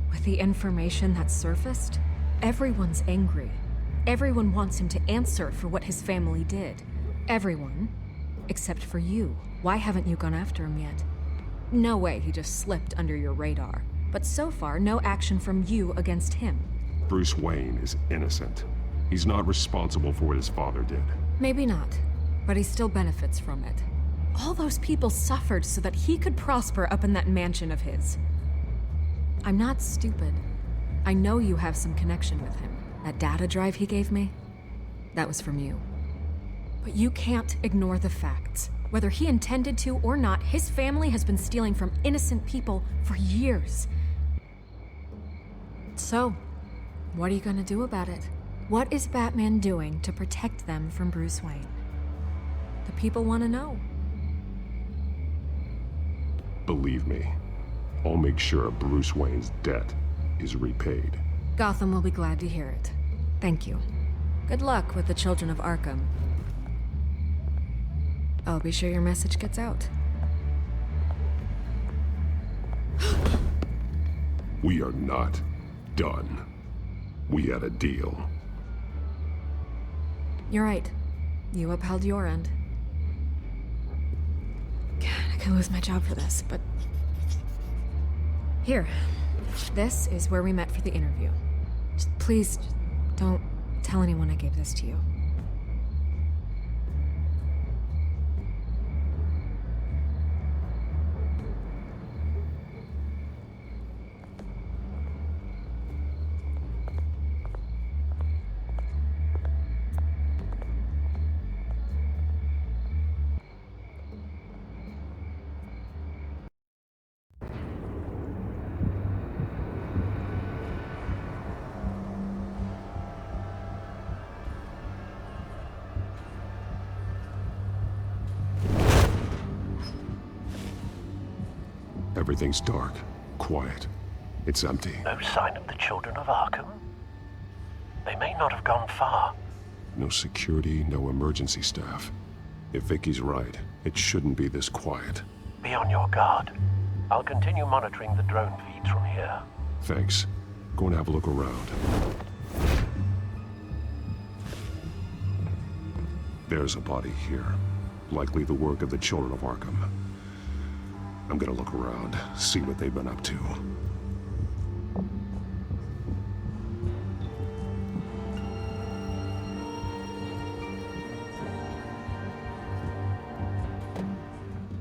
with the information that's surfaced, everyone's angry. Everyone wants him to answer for what his family did. Everyone, except for you. Why haven't you gone after him yet? No way he just slipped under your radar. But so far, no action from you against him.
Bruce Wayne is innocent. He's not responsible for what his father did.
Maybe not, but he still benefits from it. All those people suffered so that he could prosper up in that mansion of his. I'm not stupid. I know you have some connection with him. That data drive he gave me, that was from you. But you can't ignore the facts. Whether he intended to or not, his family has been stealing from innocent people for years. So, what are you gonna do about it? What is Batman doing to protect them from Bruce Wayne? The people want to know.
Believe me, I'll make sure Bruce Wayne's debt is repaid.
Gotham will be glad to hear it. Thank you. Good luck with the children of Arkham. I'll be sure your message gets out.
We are not done. We had a deal.
You're right. You upheld your end. God, I could lose my job for this, but... Here. This is where we met for the interview. Please, don't tell anyone I gave this to you.
Everything's dark, quiet. It's empty.
No sign of the children of Arkham? They may not have gone far.
No security, no emergency staff. If Vicky's right, it shouldn't be this quiet.
Be on your guard. I'll continue monitoring the drone feeds from here.
Thanks. Go and have a look around. There's a body here. Likely the work of the children of Arkham. I'm gonna look around, see what they've been up to.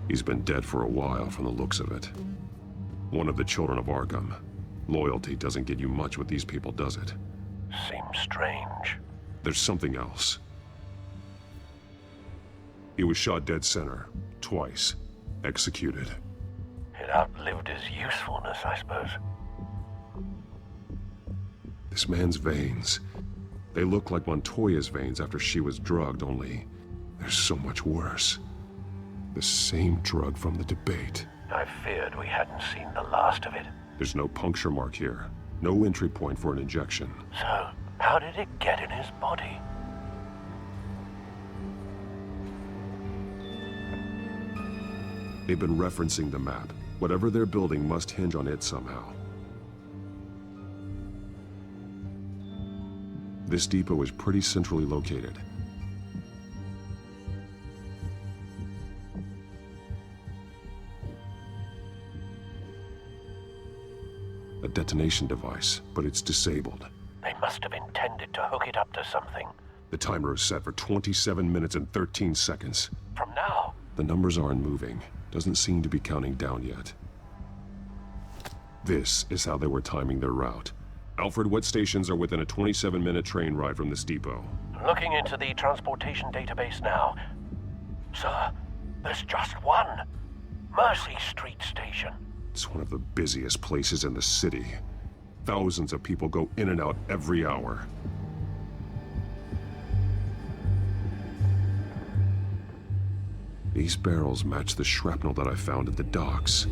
He's been dead for a while from the looks of it. One of the children of Arkham. Loyalty doesn't get you much with these people, does it?
Seems strange.
There's something else. He was shot dead center, twice, executed.
It outlived his usefulness, I suppose.
This man's veins. They look like Montoya's veins after she was drugged, only they're so much worse. The same drug from the debate.
I feared we hadn't seen the last of it.
There's no puncture mark here. No entry point for an injection.
So, how did it get in his body?
They've been referencing the map. Whatever they're building must hinge on it somehow. This depot is pretty centrally located. A detonation device, but it's disabled.
They must have intended to hook it up to something.
The timer is set for 27 minutes and 13 seconds.
From now?
The numbers aren't moving. Doesn't seem to be counting down yet. This is how they were timing their route. Alfred, what stations are within a 27-minute train ride from this depot?
Looking into the transportation database now. Sir, there's just one. Mercy Street Station.
It's one of the busiest places in the city. Thousands of people go in and out every hour. These barrels match the shrapnel that I found at the docks.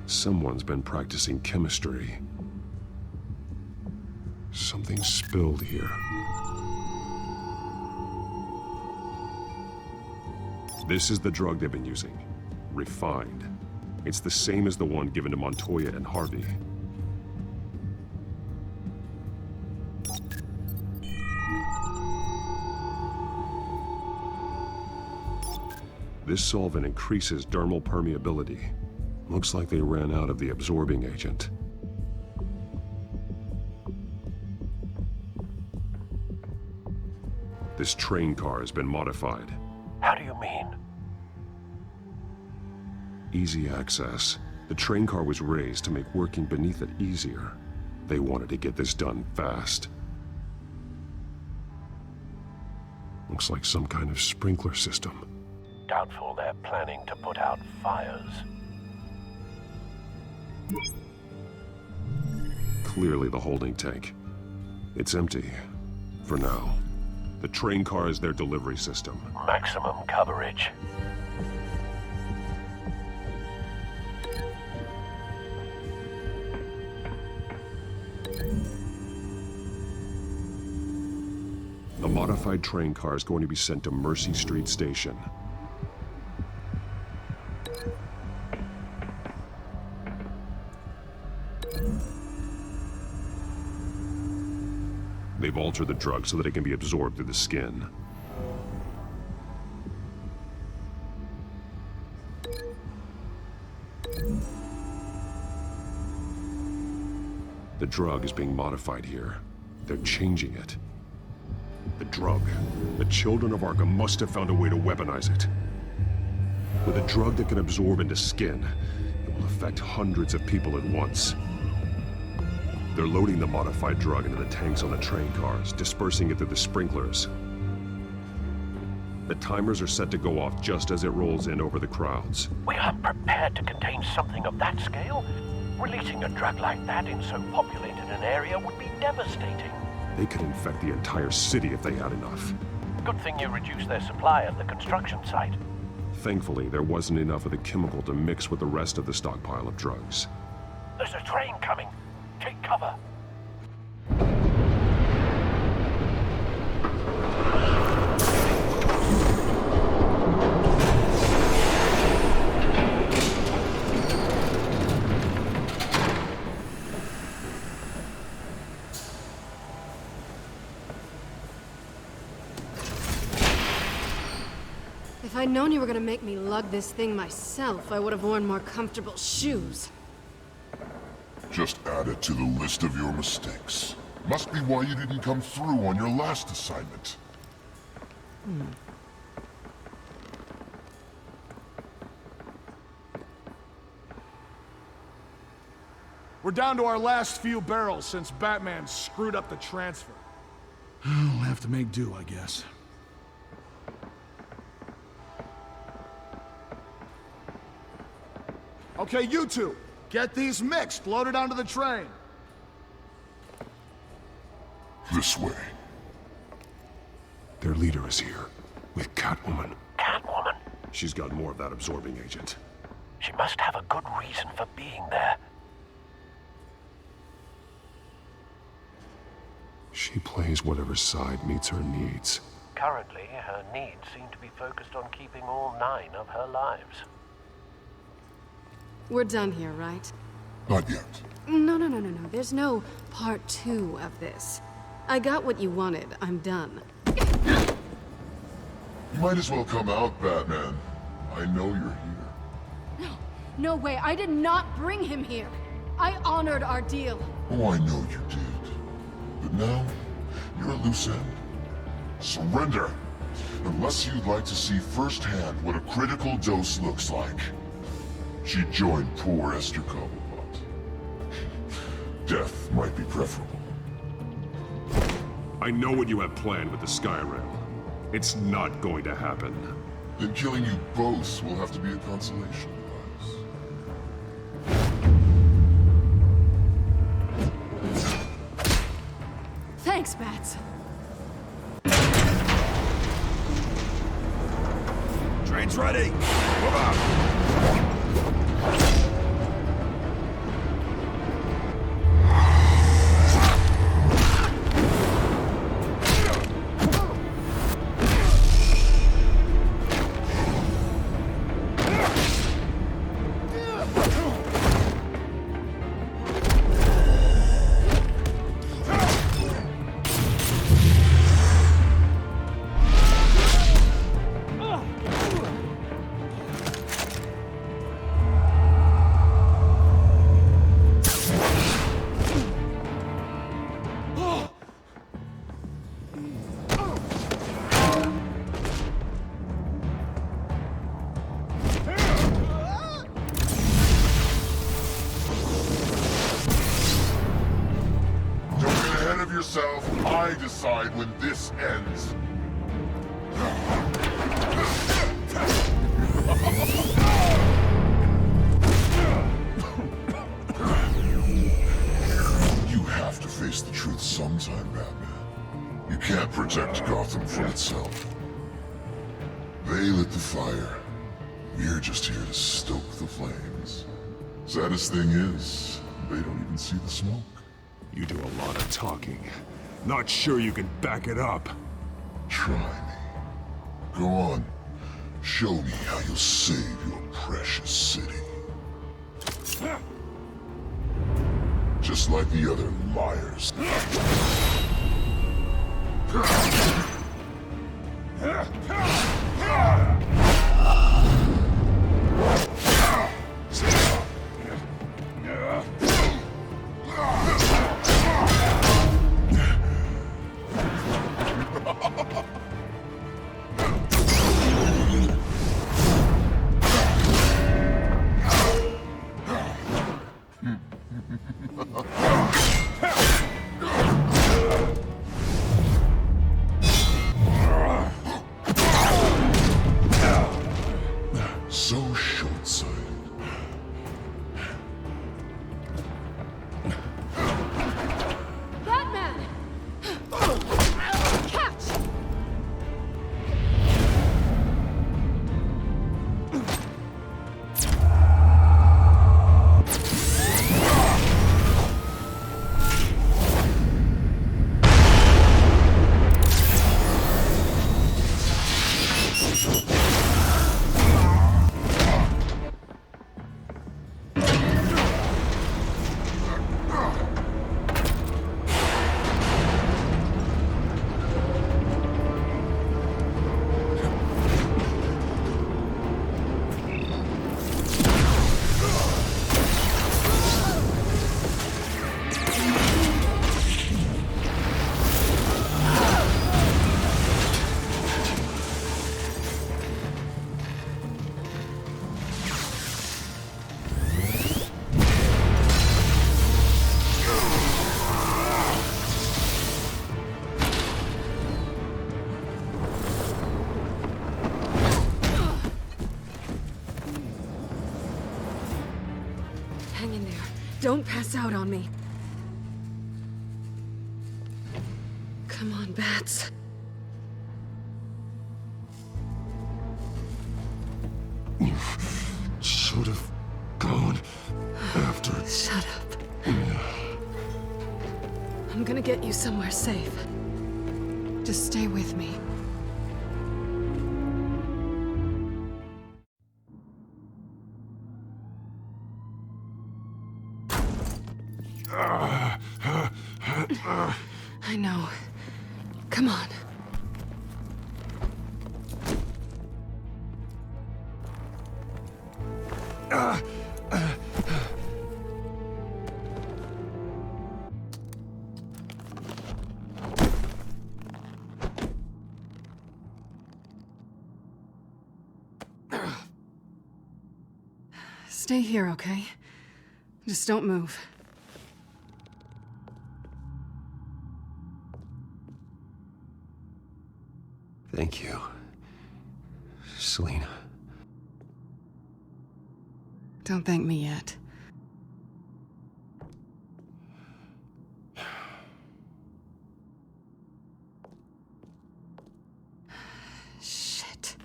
Someone's been practicing chemistry. Something spilled here. This is the drug they've been using. Refined. It's the same as the one given to Montoya and Harvey. This solvent increases dermal permeability. Looks like they ran out of the absorbing agent. This train car has been modified.
How do you mean?
Easy access. The train car was raised to make working beneath it easier. They wanted to get this done fast. Looks like some kind of sprinkler system.
Doubtful they're planning to put out fires.
Clearly the holding tank. It's empty. For now. The train car is their delivery system.
Maximum coverage.
The modified train car is going to be sent to Mercy Street Station. They've altered the drug so that it can be absorbed through the skin. The drug is being modified here. They're changing it. The drug. The children of Arkham must have found a way to weaponize it. With a drug that can absorb into skin, it will affect hundreds of people at once. They're loading the modified drug into the tanks on the train cars, dispersing it through the sprinklers. The timers are set to go off just as it rolls in over the crowds.
We aren't prepared to contain something of that scale. Releasing a drug like that in so populated an area would be devastating.
They could infect the entire city if they had enough.
Good thing you reduced their supply at the construction site.
Thankfully, there wasn't enough of the chemical to mix with the rest of the stockpile of drugs.
There's a train coming. Take cover.
If I'd known you were gonna make me lug this thing myself, I would have worn more comfortable shoes.
Just add it to the list of your mistakes. Must be why you didn't come through on your last assignment.
We're down to our last few barrels since Batman screwed up the transfer. We'll have to make do, I guess. Okay, you two, get these mixed, loaded onto the train.
This way.
Their leader is here, with Catwoman.
Catwoman?
She's got more of that absorbing agent.
She must have a good reason for being there.
She plays whatever side meets her needs.
Currently, her needs seem to be focused on keeping all 9 of her lives.
We're done here, right?
Not yet.
No. There's no part 2 of this. I got what you wanted. I'm done.
You might as well come out, Batman. I know you're here.
No way. I did not bring him here. I honored our deal.
Oh, I know you did. But now, you're a loose end. Surrender! Unless you'd like to see firsthand what a critical dose looks like. She joined poor Esther Cobblepot. Death might be preferable.
I know what you have planned with the Skyrail. It's not going to happen.
Then killing you both will have to be a consolation prize.
Thanks, Bats.
Train's ready. Move out.
I decide when this ends. You have to face the truth sometime, Batman. You can't protect Gotham from itself. They lit the fire. We're just here to stoke the flames. Saddest thing is, they don't even see the smoke.
You do a lot of talking. Not sure you can back it up.
Try me. Go on. Show me how you'll save your precious city. Just like the other liars. So short-sighted.
Batman! Catch! Don't pass out on me. Come on, Bats.
You should have gone after...
Shut up. I'm gonna get you somewhere safe. Just stay with me. I know. Come on. Stay here, okay? Just don't move.
Thank you, Selina.
Don't thank me yet. Shit.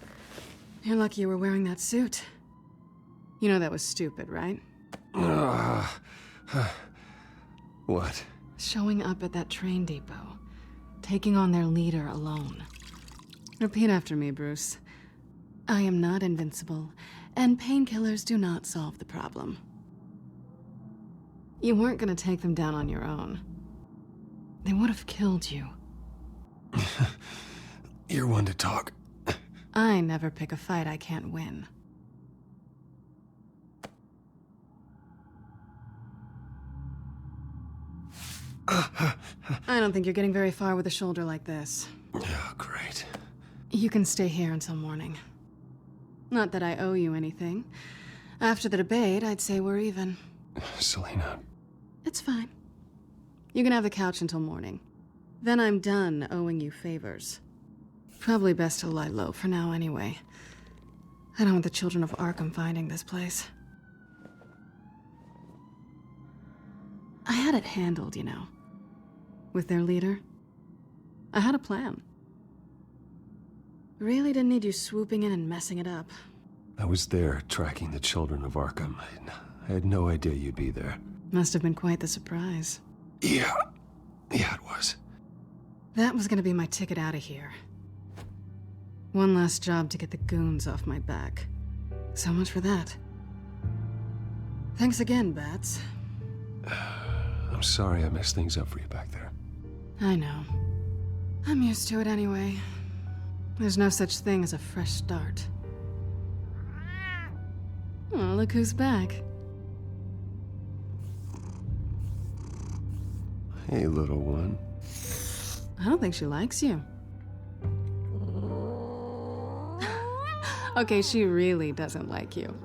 You're lucky you were wearing that suit. You know that was stupid, right?
What?
Showing up at that train depot. Taking on their leader alone. Repeat after me, Bruce. I am not invincible, and painkillers do not solve the problem. You weren't gonna take them down on your own. They would have killed you.
You're one to talk.
I never pick a fight I can't win. I don't think you're getting very far with a shoulder like this.
Oh, great.
You can stay here until morning. Not that I owe you anything. After the debate, I'd say we're even.
Selina.
It's fine. You can have the couch until morning. Then I'm done owing you favors. Probably best to lie low for now anyway. I don't want the children of Arkham finding this place. I had it handled, you know. With their leader. I had a plan. Really didn't need you swooping in and messing it up.
I was there tracking the children of Arkham. I had no idea you'd be there.
Must have been quite the surprise.
Yeah, it was.
That was gonna be my ticket out of here. One last job to get the goons off my back. So much for that. Thanks again, Bats.
I'm sorry I messed things up for you back there.
I know. I'm used to it anyway. There's no such thing as a fresh start. Oh, look who's back.
Hey, little one.
I don't think she likes you. Okay, she really doesn't like you.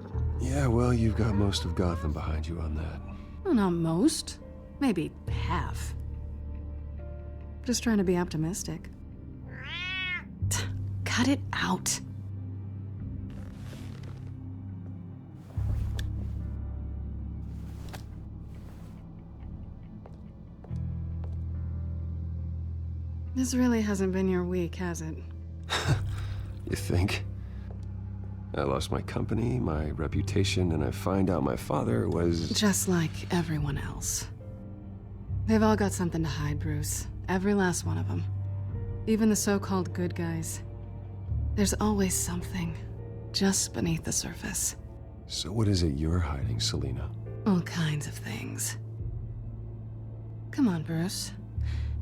Yeah, well, you've got most of Gotham behind you on that.
Well, not most. Maybe half. Just trying to be optimistic. Cut it out. This really hasn't been your week, has it?
You think? I lost my company, my reputation, and I find out my father was...
Just like everyone else. They've all got something to hide, Bruce. Every last one of them. Even the so-called good guys. There's always something, just beneath the surface.
So what is it you're hiding, Selina?
All kinds of things. Come on, Bruce.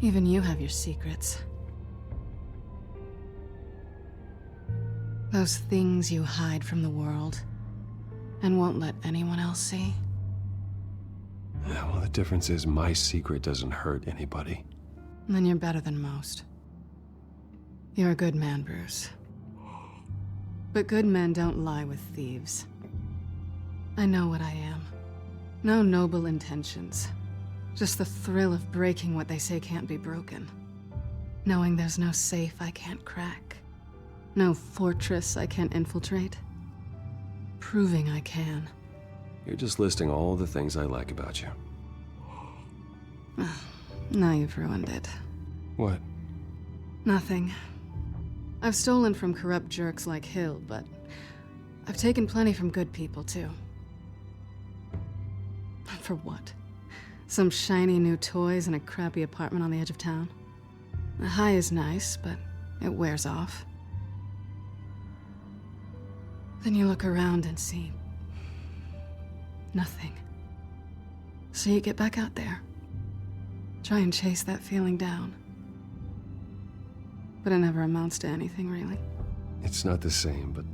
Even you have your secrets. Those things you hide from the world and won't let anyone else see.
Yeah, well, the difference is my secret doesn't hurt anybody.
Then you're better than most. You're a good man, Bruce. But good men don't lie with thieves. I know what I am. No noble intentions. Just the thrill of breaking what they say can't be broken. Knowing there's no safe I can't crack. No fortress I can't infiltrate. Proving I can.
You're just listing all the things I like about you.
Now you've ruined it.
What?
Nothing. I've stolen from corrupt jerks like Hill, but I've taken plenty from good people, too. For what? Some shiny new toys and a crappy apartment on the edge of town? The high is nice, but it wears off. Then you look around and see nothing. So you get back out there. Try and chase that feeling down. But it never amounts to anything, really.
It's not the same, but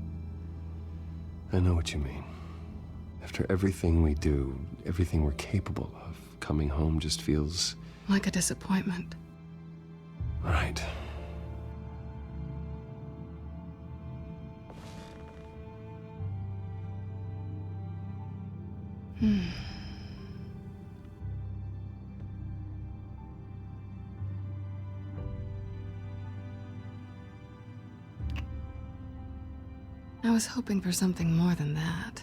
I know what you mean. After everything we do, everything we're capable of, coming home just feels...
like a disappointment.
Right.
I was hoping for something more than that.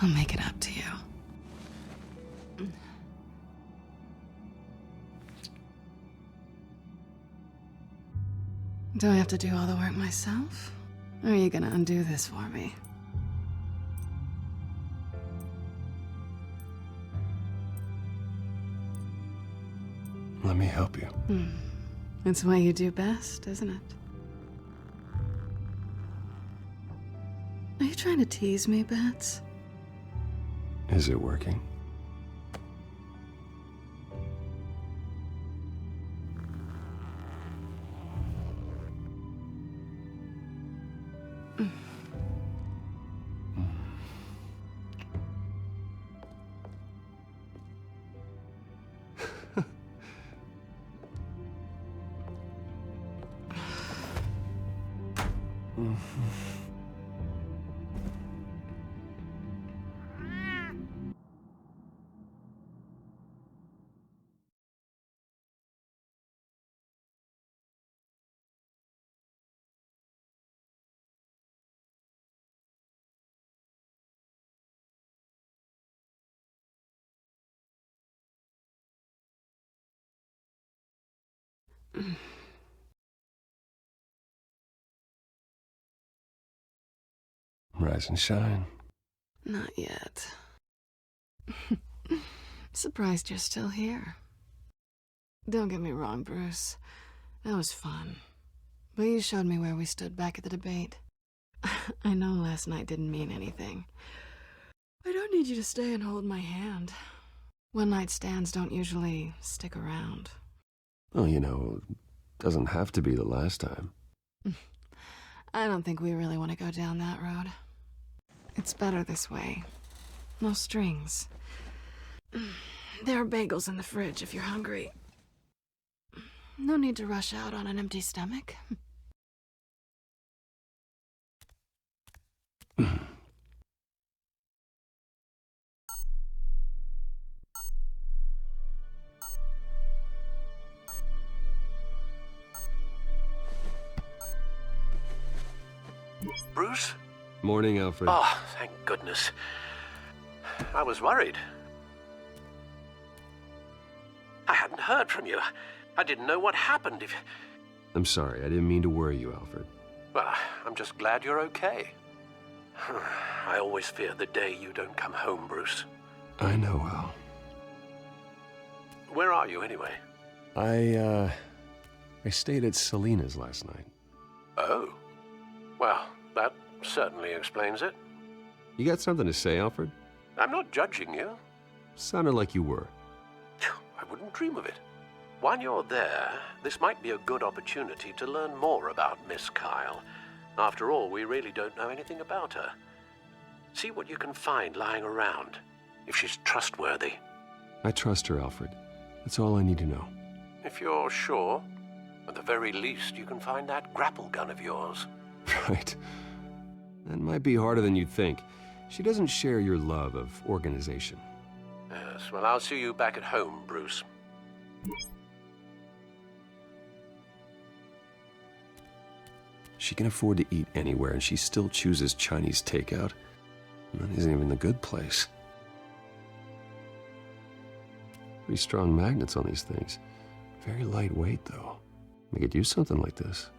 I'll make it up to you. Do I have to do all the work myself? Or are you gonna undo this for me?
Let me help you.
It's what you do best, isn't it? Are you trying to tease me, Bats?
Is it working? Rise and shine.
Not yet. Surprised you're still here. Don't get me wrong, Bruce. That was fun. But you showed me where we stood back at the debate. I know last night didn't mean anything. I don't need you to stay and hold my hand. One-night stands don't usually stick around.
Well, you know, it doesn't have to be the last time.
I don't think we really want to go down that road. It's better this way. No strings. There are bagels in the fridge if you're hungry. No need to rush out on an empty stomach.
Bruce?
Morning, Alfred.
Oh, thank goodness. I was worried. I hadn't heard from you. I didn't know what happened if...
I'm sorry, I didn't mean to worry you, Alfred.
Well, I'm just glad you're okay. I always fear the day you don't come home, Bruce.
I know, Al.
Where are you, anyway?
I stayed at Selena's last night.
Oh. Well, that certainly explains it.
You got something to say, Alfred?
I'm not judging you.
Sounded like you were.
I wouldn't dream of it. While you're there, this might be a good opportunity to learn more about Miss Kyle. After all, we really don't know anything about her. See what you can find lying around, if she's trustworthy.
I trust her, Alfred. That's all I need to know.
If you're sure, at the very least, you can find that grapple gun of yours.
Right. That might be harder than you'd think. She doesn't share your love of organization.
Yes, well, I'll see you back at home, Bruce.
She can afford to eat anywhere, and she still chooses Chinese takeout. That isn't even the good place. Pretty strong magnets on these things. Very lightweight, though. They could use something like this.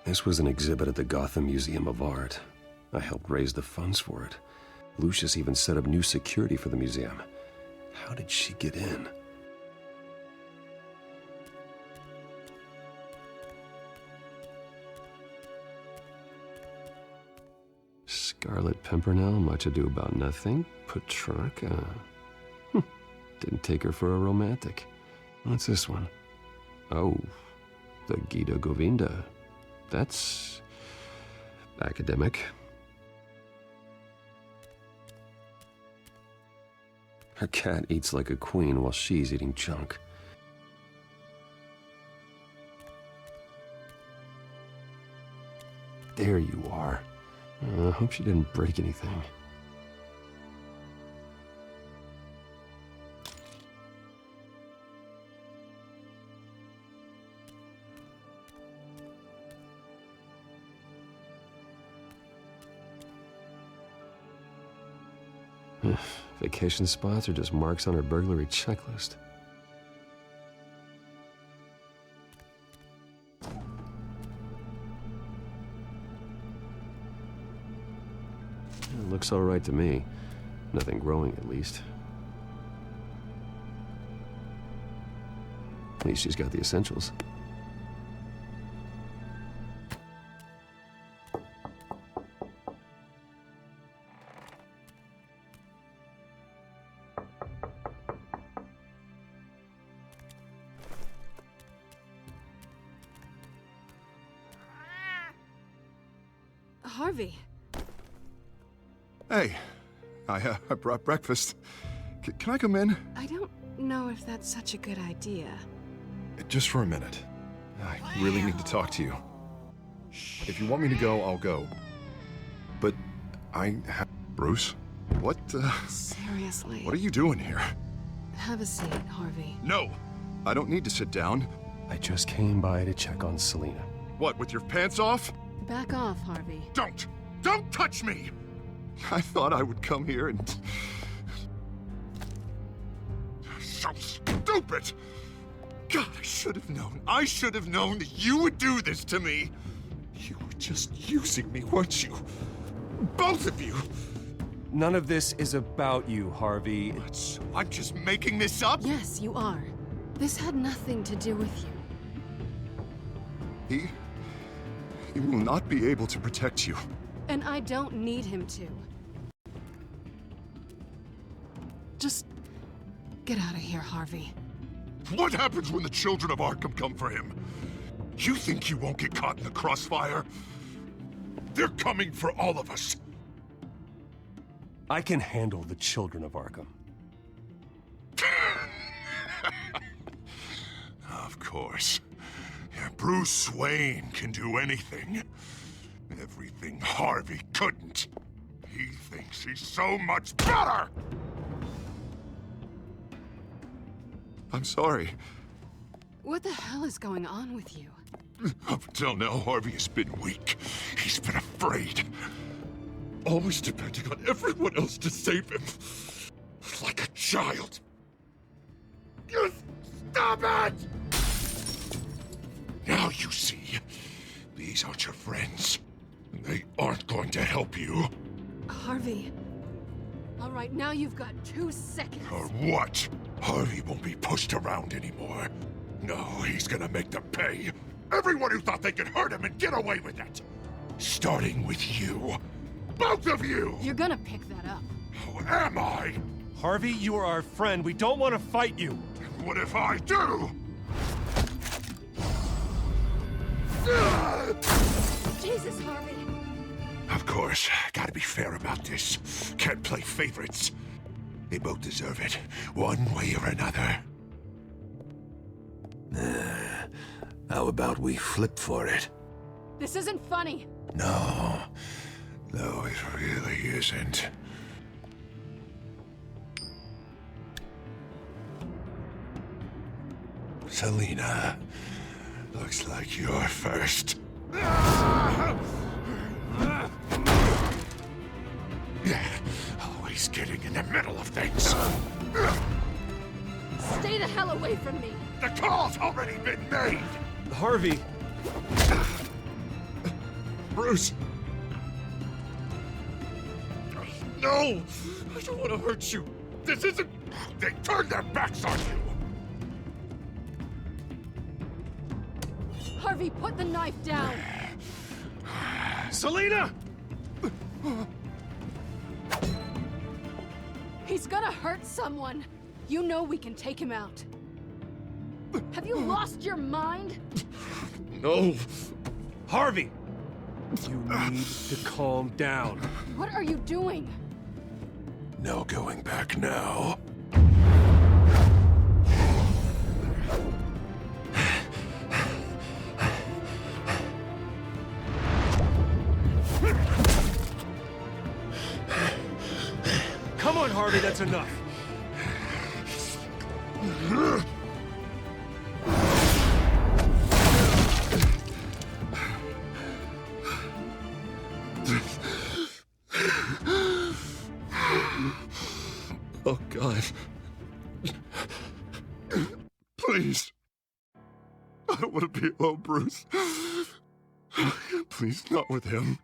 This was an exhibit at the Gotham Museum of Art. I helped raise the funds for it. Lucius even set up new security for the museum. How did she get in? Scarlet Pimpernel, Much Ado About Nothing, Petrarca. Didn't take her for a romantic. What's this one? Oh, the Gita Govinda. That's academic. Her cat eats like a queen while she's eating junk. There you are. I hope she didn't break anything. Vacation spots are just marks on her burglary checklist. It looks all right to me. Nothing growing, at least. At least she's got the essentials.
Harvey.
Hey, I brought breakfast. Can I come in?
I don't know if that's such a good idea.
Just for a minute. I really need to talk to you. If you want me to go, I'll go. But I have... Bruce? What,
Seriously.
What are you doing here?
Have a seat, Harvey.
No! I don't need to sit down.
I just came by to check on Selina.
What, with your pants off?
Back off, Harvey.
Don't! Don't touch me! I thought I would come here and... So stupid! God, I should have known. I should have known that you would do this to me. You were just using me, weren't you? Both of you!
None of this is about you, Harvey.
So I'm just making this up?
Yes, you are. This had nothing to do with you.
He will not be able to protect you.
And I don't need him to. Just get out of here, Harvey.
What happens when the children of Arkham come for him? You think you won't get caught in the crossfire? They're coming for all of us.
I can handle the children of Arkham.
Of course. Bruce Wayne can do anything. Everything Harvey couldn't. He thinks he's so much better! I'm sorry.
What the hell is going on with you?
Up until now, Harvey has been weak. He's been afraid. Always depending on everyone else to save him. Like a child. You stop it! Now you see, these aren't your friends. They aren't going to help you.
Harvey. All right, now you've got 2 seconds.
Or what? Harvey won't be pushed around anymore. No, he's gonna make them pay. Everyone who thought they could hurt him and get away with it. Starting with you. Both of you!
You're gonna pick that up.
Who am I?
Harvey, you are our friend. We don't want to fight you.
What if I do?
Jesus, Harvey.
Of course, gotta be fair about this. Can't play favorites. They both deserve it, one way or another. How about we flip for it?
This isn't funny.
No, it really isn't. Selina, looks like you're first. Always getting in the middle of things.
Stay the hell away from me.
The call's already been made.
Harvey.
Bruce. No, I don't want to hurt you. This isn't... They turned their backs on you.
Harvey, put the knife down.
Selina!
He's gonna hurt someone. You know we can take him out. Have you lost your mind?
No.
Harvey! You need to calm down.
What are you doing?
No going back now.
Come on, Harvey, that's enough.
Oh, God. Please. I don't want to be alone, Bruce. Please, not with him.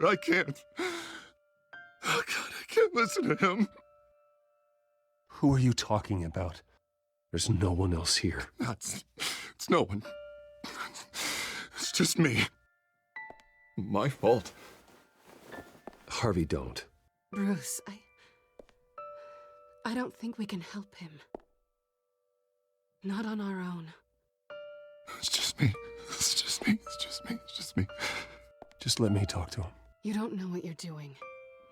I can't. Oh, God, I can't listen to him.
Who are you talking about? There's no one else here.
It's no one. It's just me. My fault.
Harvey, don't.
Bruce, I don't think we can help him. Not on our own.
It's just me. It's just me. It's just me. It's just me.
Just let me talk to him.
You don't know what you're doing.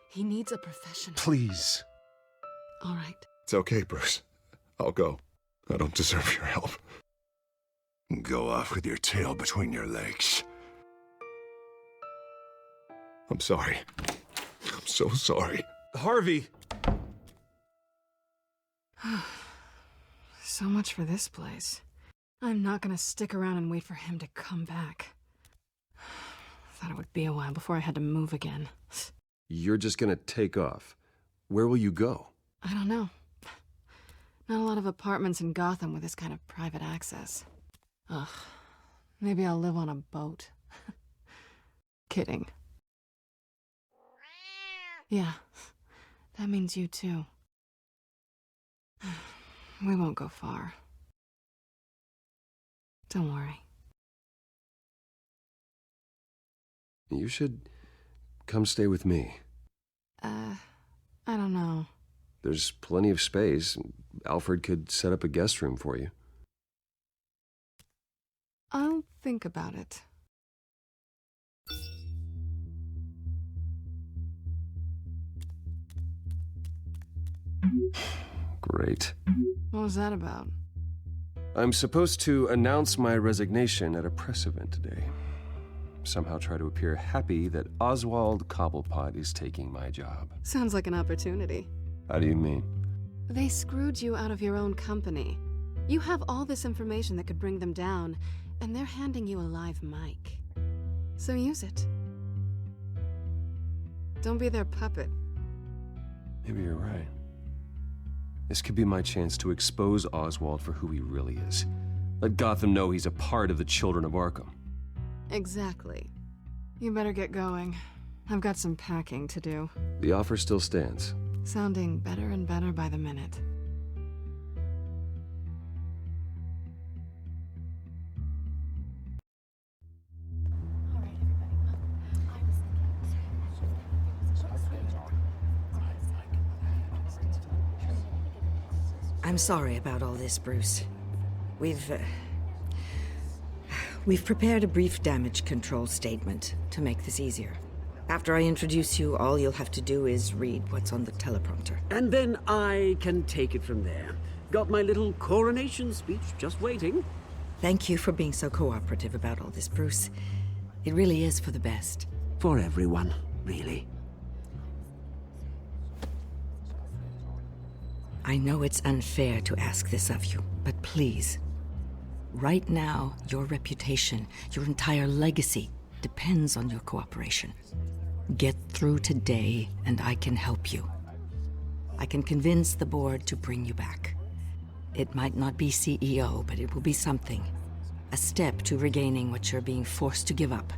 He needs a professional.
Please.
All right.
It's okay, Bruce. I'll go. I don't deserve your help. Go off with your tail between your legs. I'm sorry. I'm so sorry.
Harvey!
So much for this place. I'm not gonna stick around and wait for him to come back. Thought it would be a while before I had to move again.
You're just gonna take off. Where will you go?
I don't know. Not a lot of apartments in Gotham with this kind of private access. Ugh. Maybe I'll live on a boat. Kidding. Yeah. That means you too. We won't go far. Don't worry.
You should come stay with me.
I don't know.
There's plenty of space. Alfred could set up a guest room for you.
I'll think about it.
Great.
What was that about?
I'm supposed to announce my resignation at a press event today. Somehow try to appear happy that Oswald Cobblepot is taking my job.
Sounds like an opportunity.
How do you mean?
They screwed you out of your own company. You have all this information that could bring them down, and they're handing you a live mic. So use it. Don't be their puppet.
Maybe you're right. This could be my chance to expose Oswald for who he really is. Let Gotham know he's a part of the Children of Arkham.
Exactly. You better get going. I've got some packing to do.
The offer still stands.
Sounding better and better by the minute.
I'm sorry about all this, Bruce. We've We've prepared a brief damage control statement to make this easier. After I introduce you, all you'll have to do is read what's on the teleprompter.
And then I can take it from there. Got my little coronation speech just waiting.
Thank you for being so cooperative about all this, Bruce. It really is for the best.
For everyone, really.
I know it's unfair to ask this of you, but please. Right now, your reputation, your entire legacy, depends on your cooperation. Get through today, and I can help you. I can convince the board to bring you back. It might not be CEO, but it will be something. A step to regaining what you're being forced to give up.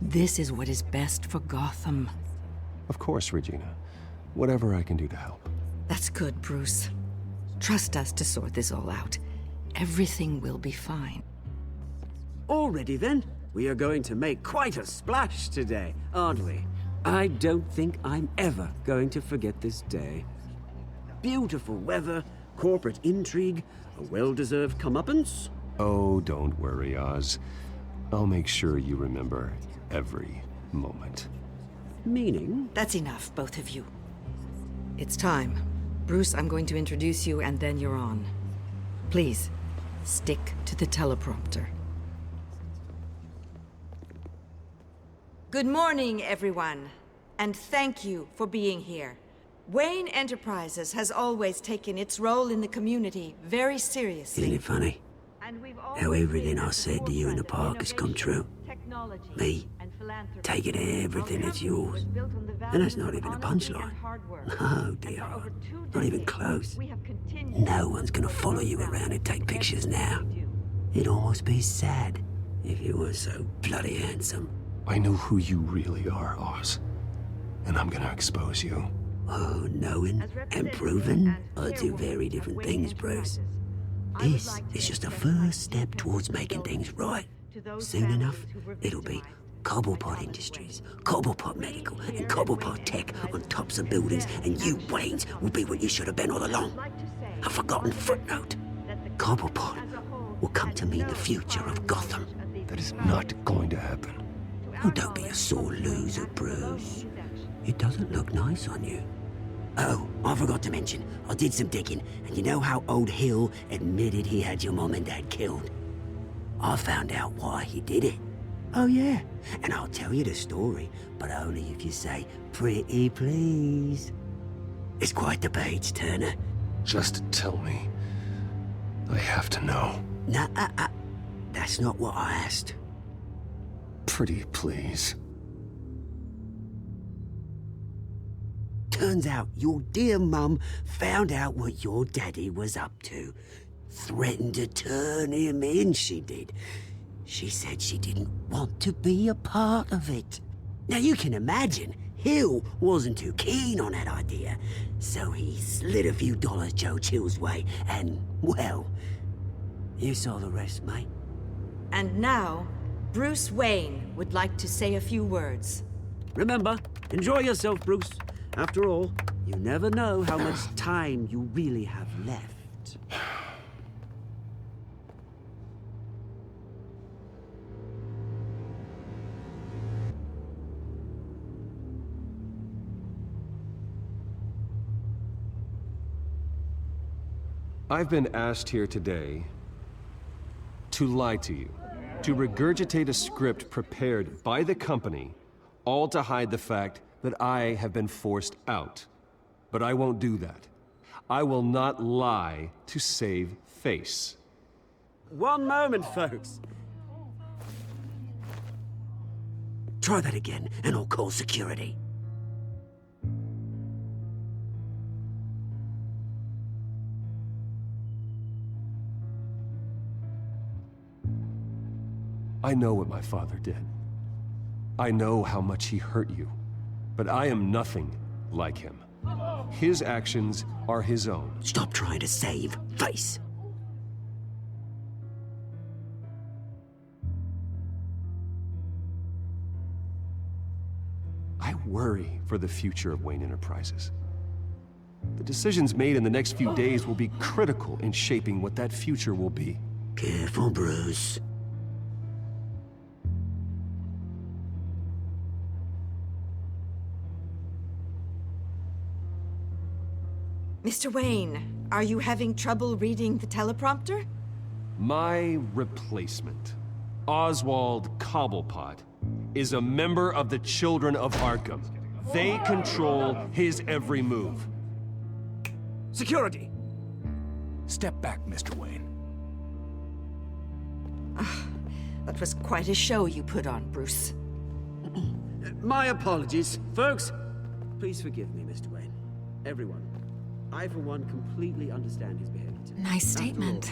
This is what is best for Gotham.
Of course, Regina. Whatever I can do to help.
That's good, Bruce. Trust us to sort this all out. Everything will be fine.
Already then, we are going to make quite a splash today, aren't we? I don't think I'm ever going to forget this day. Beautiful weather, corporate intrigue, a well-deserved comeuppance.
Oh, don't worry, Oz. I'll make sure you remember every moment.
Meaning?
That's enough, both of you. It's time. Bruce, I'm going to introduce you, and then you're on. Please, stick to the teleprompter. Good morning, everyone, and thank you for being here. Wayne Enterprises has always taken its role in the community very seriously.
Isn't it funny? How everything I said to you in the park has come true. Me, taking everything that's yours. And that's not even a punchline. No, dear. Not even close. No one's gonna follow you around and take pictures now. It'd almost be sad if you were so bloody handsome.
I know who you really are, Oz. And I'm gonna expose you.
Oh, knowing and proving are two very different things, Bruce. This is just a first step towards making things right. Soon enough, it'll be Cobblepot Industries, Cobblepot Medical, and Cobblepot Tech on tops of buildings, and you, Waynes, will be what you should have been all along. A forgotten footnote. Cobblepot will come to mean the future of Gotham.
That is not going to happen.
Oh, don't be a sore loser, Bruce. It doesn't look nice on you. Oh, I forgot to mention, I did some digging, and you know how old Hill admitted he had your mom and dad killed? I found out why he did it. Oh yeah, and I'll tell you the story, but only if you say, pretty please. It's quite the page, Turner.
Just tell me. I have to know.
Nah, that's not what I asked.
Pretty please.
Turns out your dear mum found out what your daddy was up to. Threatened to turn him in, she did. She said she didn't want to be a part of it. Now you can imagine, Hill wasn't too keen on that idea. So he slid a few dollars Joe Chill's way, and, well, you saw the rest, mate.
And now, Bruce Wayne would like to say a few words.
Remember, enjoy yourself, Bruce. After all, you never know how much time you really have left.
I've been asked here today to lie to you, to regurgitate a script prepared by the company, all to hide the fact that I have been forced out. But I won't do that. I will not lie to save face.
One moment, folks. Try that again, and I'll call security.
I know what my father did. I know how much he hurt you. But I am nothing like him. His actions are his own.
Stop trying to save face.
I worry for the future of Wayne Enterprises. The decisions made in the next few days will be critical in shaping what that future will be.
Careful, Bruce.
Mr. Wayne, are you having trouble reading the teleprompter?
My replacement, Oswald Cobblepot, is a member of the Children of Arkham. They control his every move.
Security!
Step back, Mr. Wayne.
That was quite a show you put on, Bruce.
My apologies. Folks, please forgive me, Mr. Wayne. Everyone. I, for one, completely understand his behavior today.
Nice statement.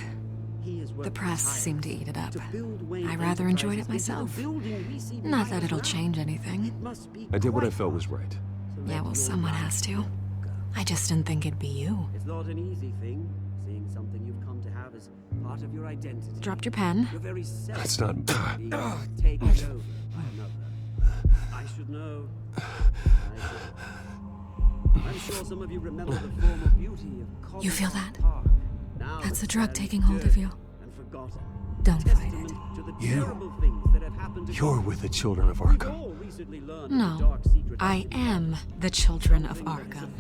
The press seemed to eat it up. I rather enjoyed it myself. Not that it'll change anything.
I did what I felt was right.
Yeah, well, someone has to. I just didn't think it'd be you.
It's not an easy thing, seeing something you've come to have as part of your identity.
Dropped your pen.
Your very self
That's not...
being taken over by another. I should know. I'm sure some of you remember the former beauty of Cobblepot
You feel that?
Park. Now
That's the
it's
drug
very
taking hold of you.
and forgotten.
Don't fight it.
To the
You?
terrible things that have happened to
You're
Gotham.
with the Children of
We've
Arkham.
all recently learned
No,
the dark secret
I am the Children of Arkham.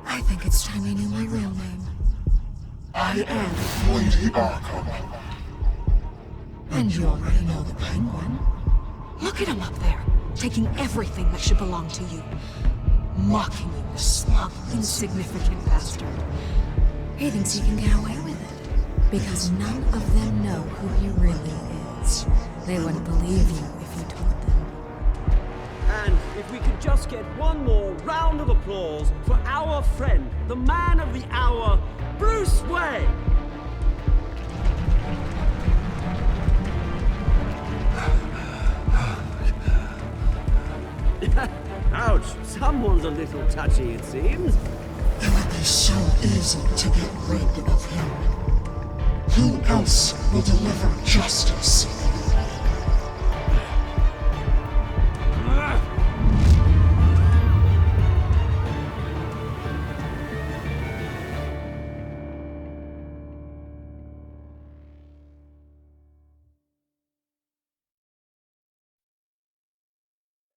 I think it's time you knew my real name. I am
Lady Arkham.
And you already know the Penguin. Look at him up there, taking everything that should belong to you. Mocking you, the smug, insignificant bastard. He thinks he can get away with it, because none of them know who he really is. They wouldn't believe you if you told them.
And if we could just get one more round of applause for our friend, the man of the hour, Bruce Wayne! Ouch, someone's a little touchy, it seems.
It would be so easy to get rid of him. Who else will deliver justice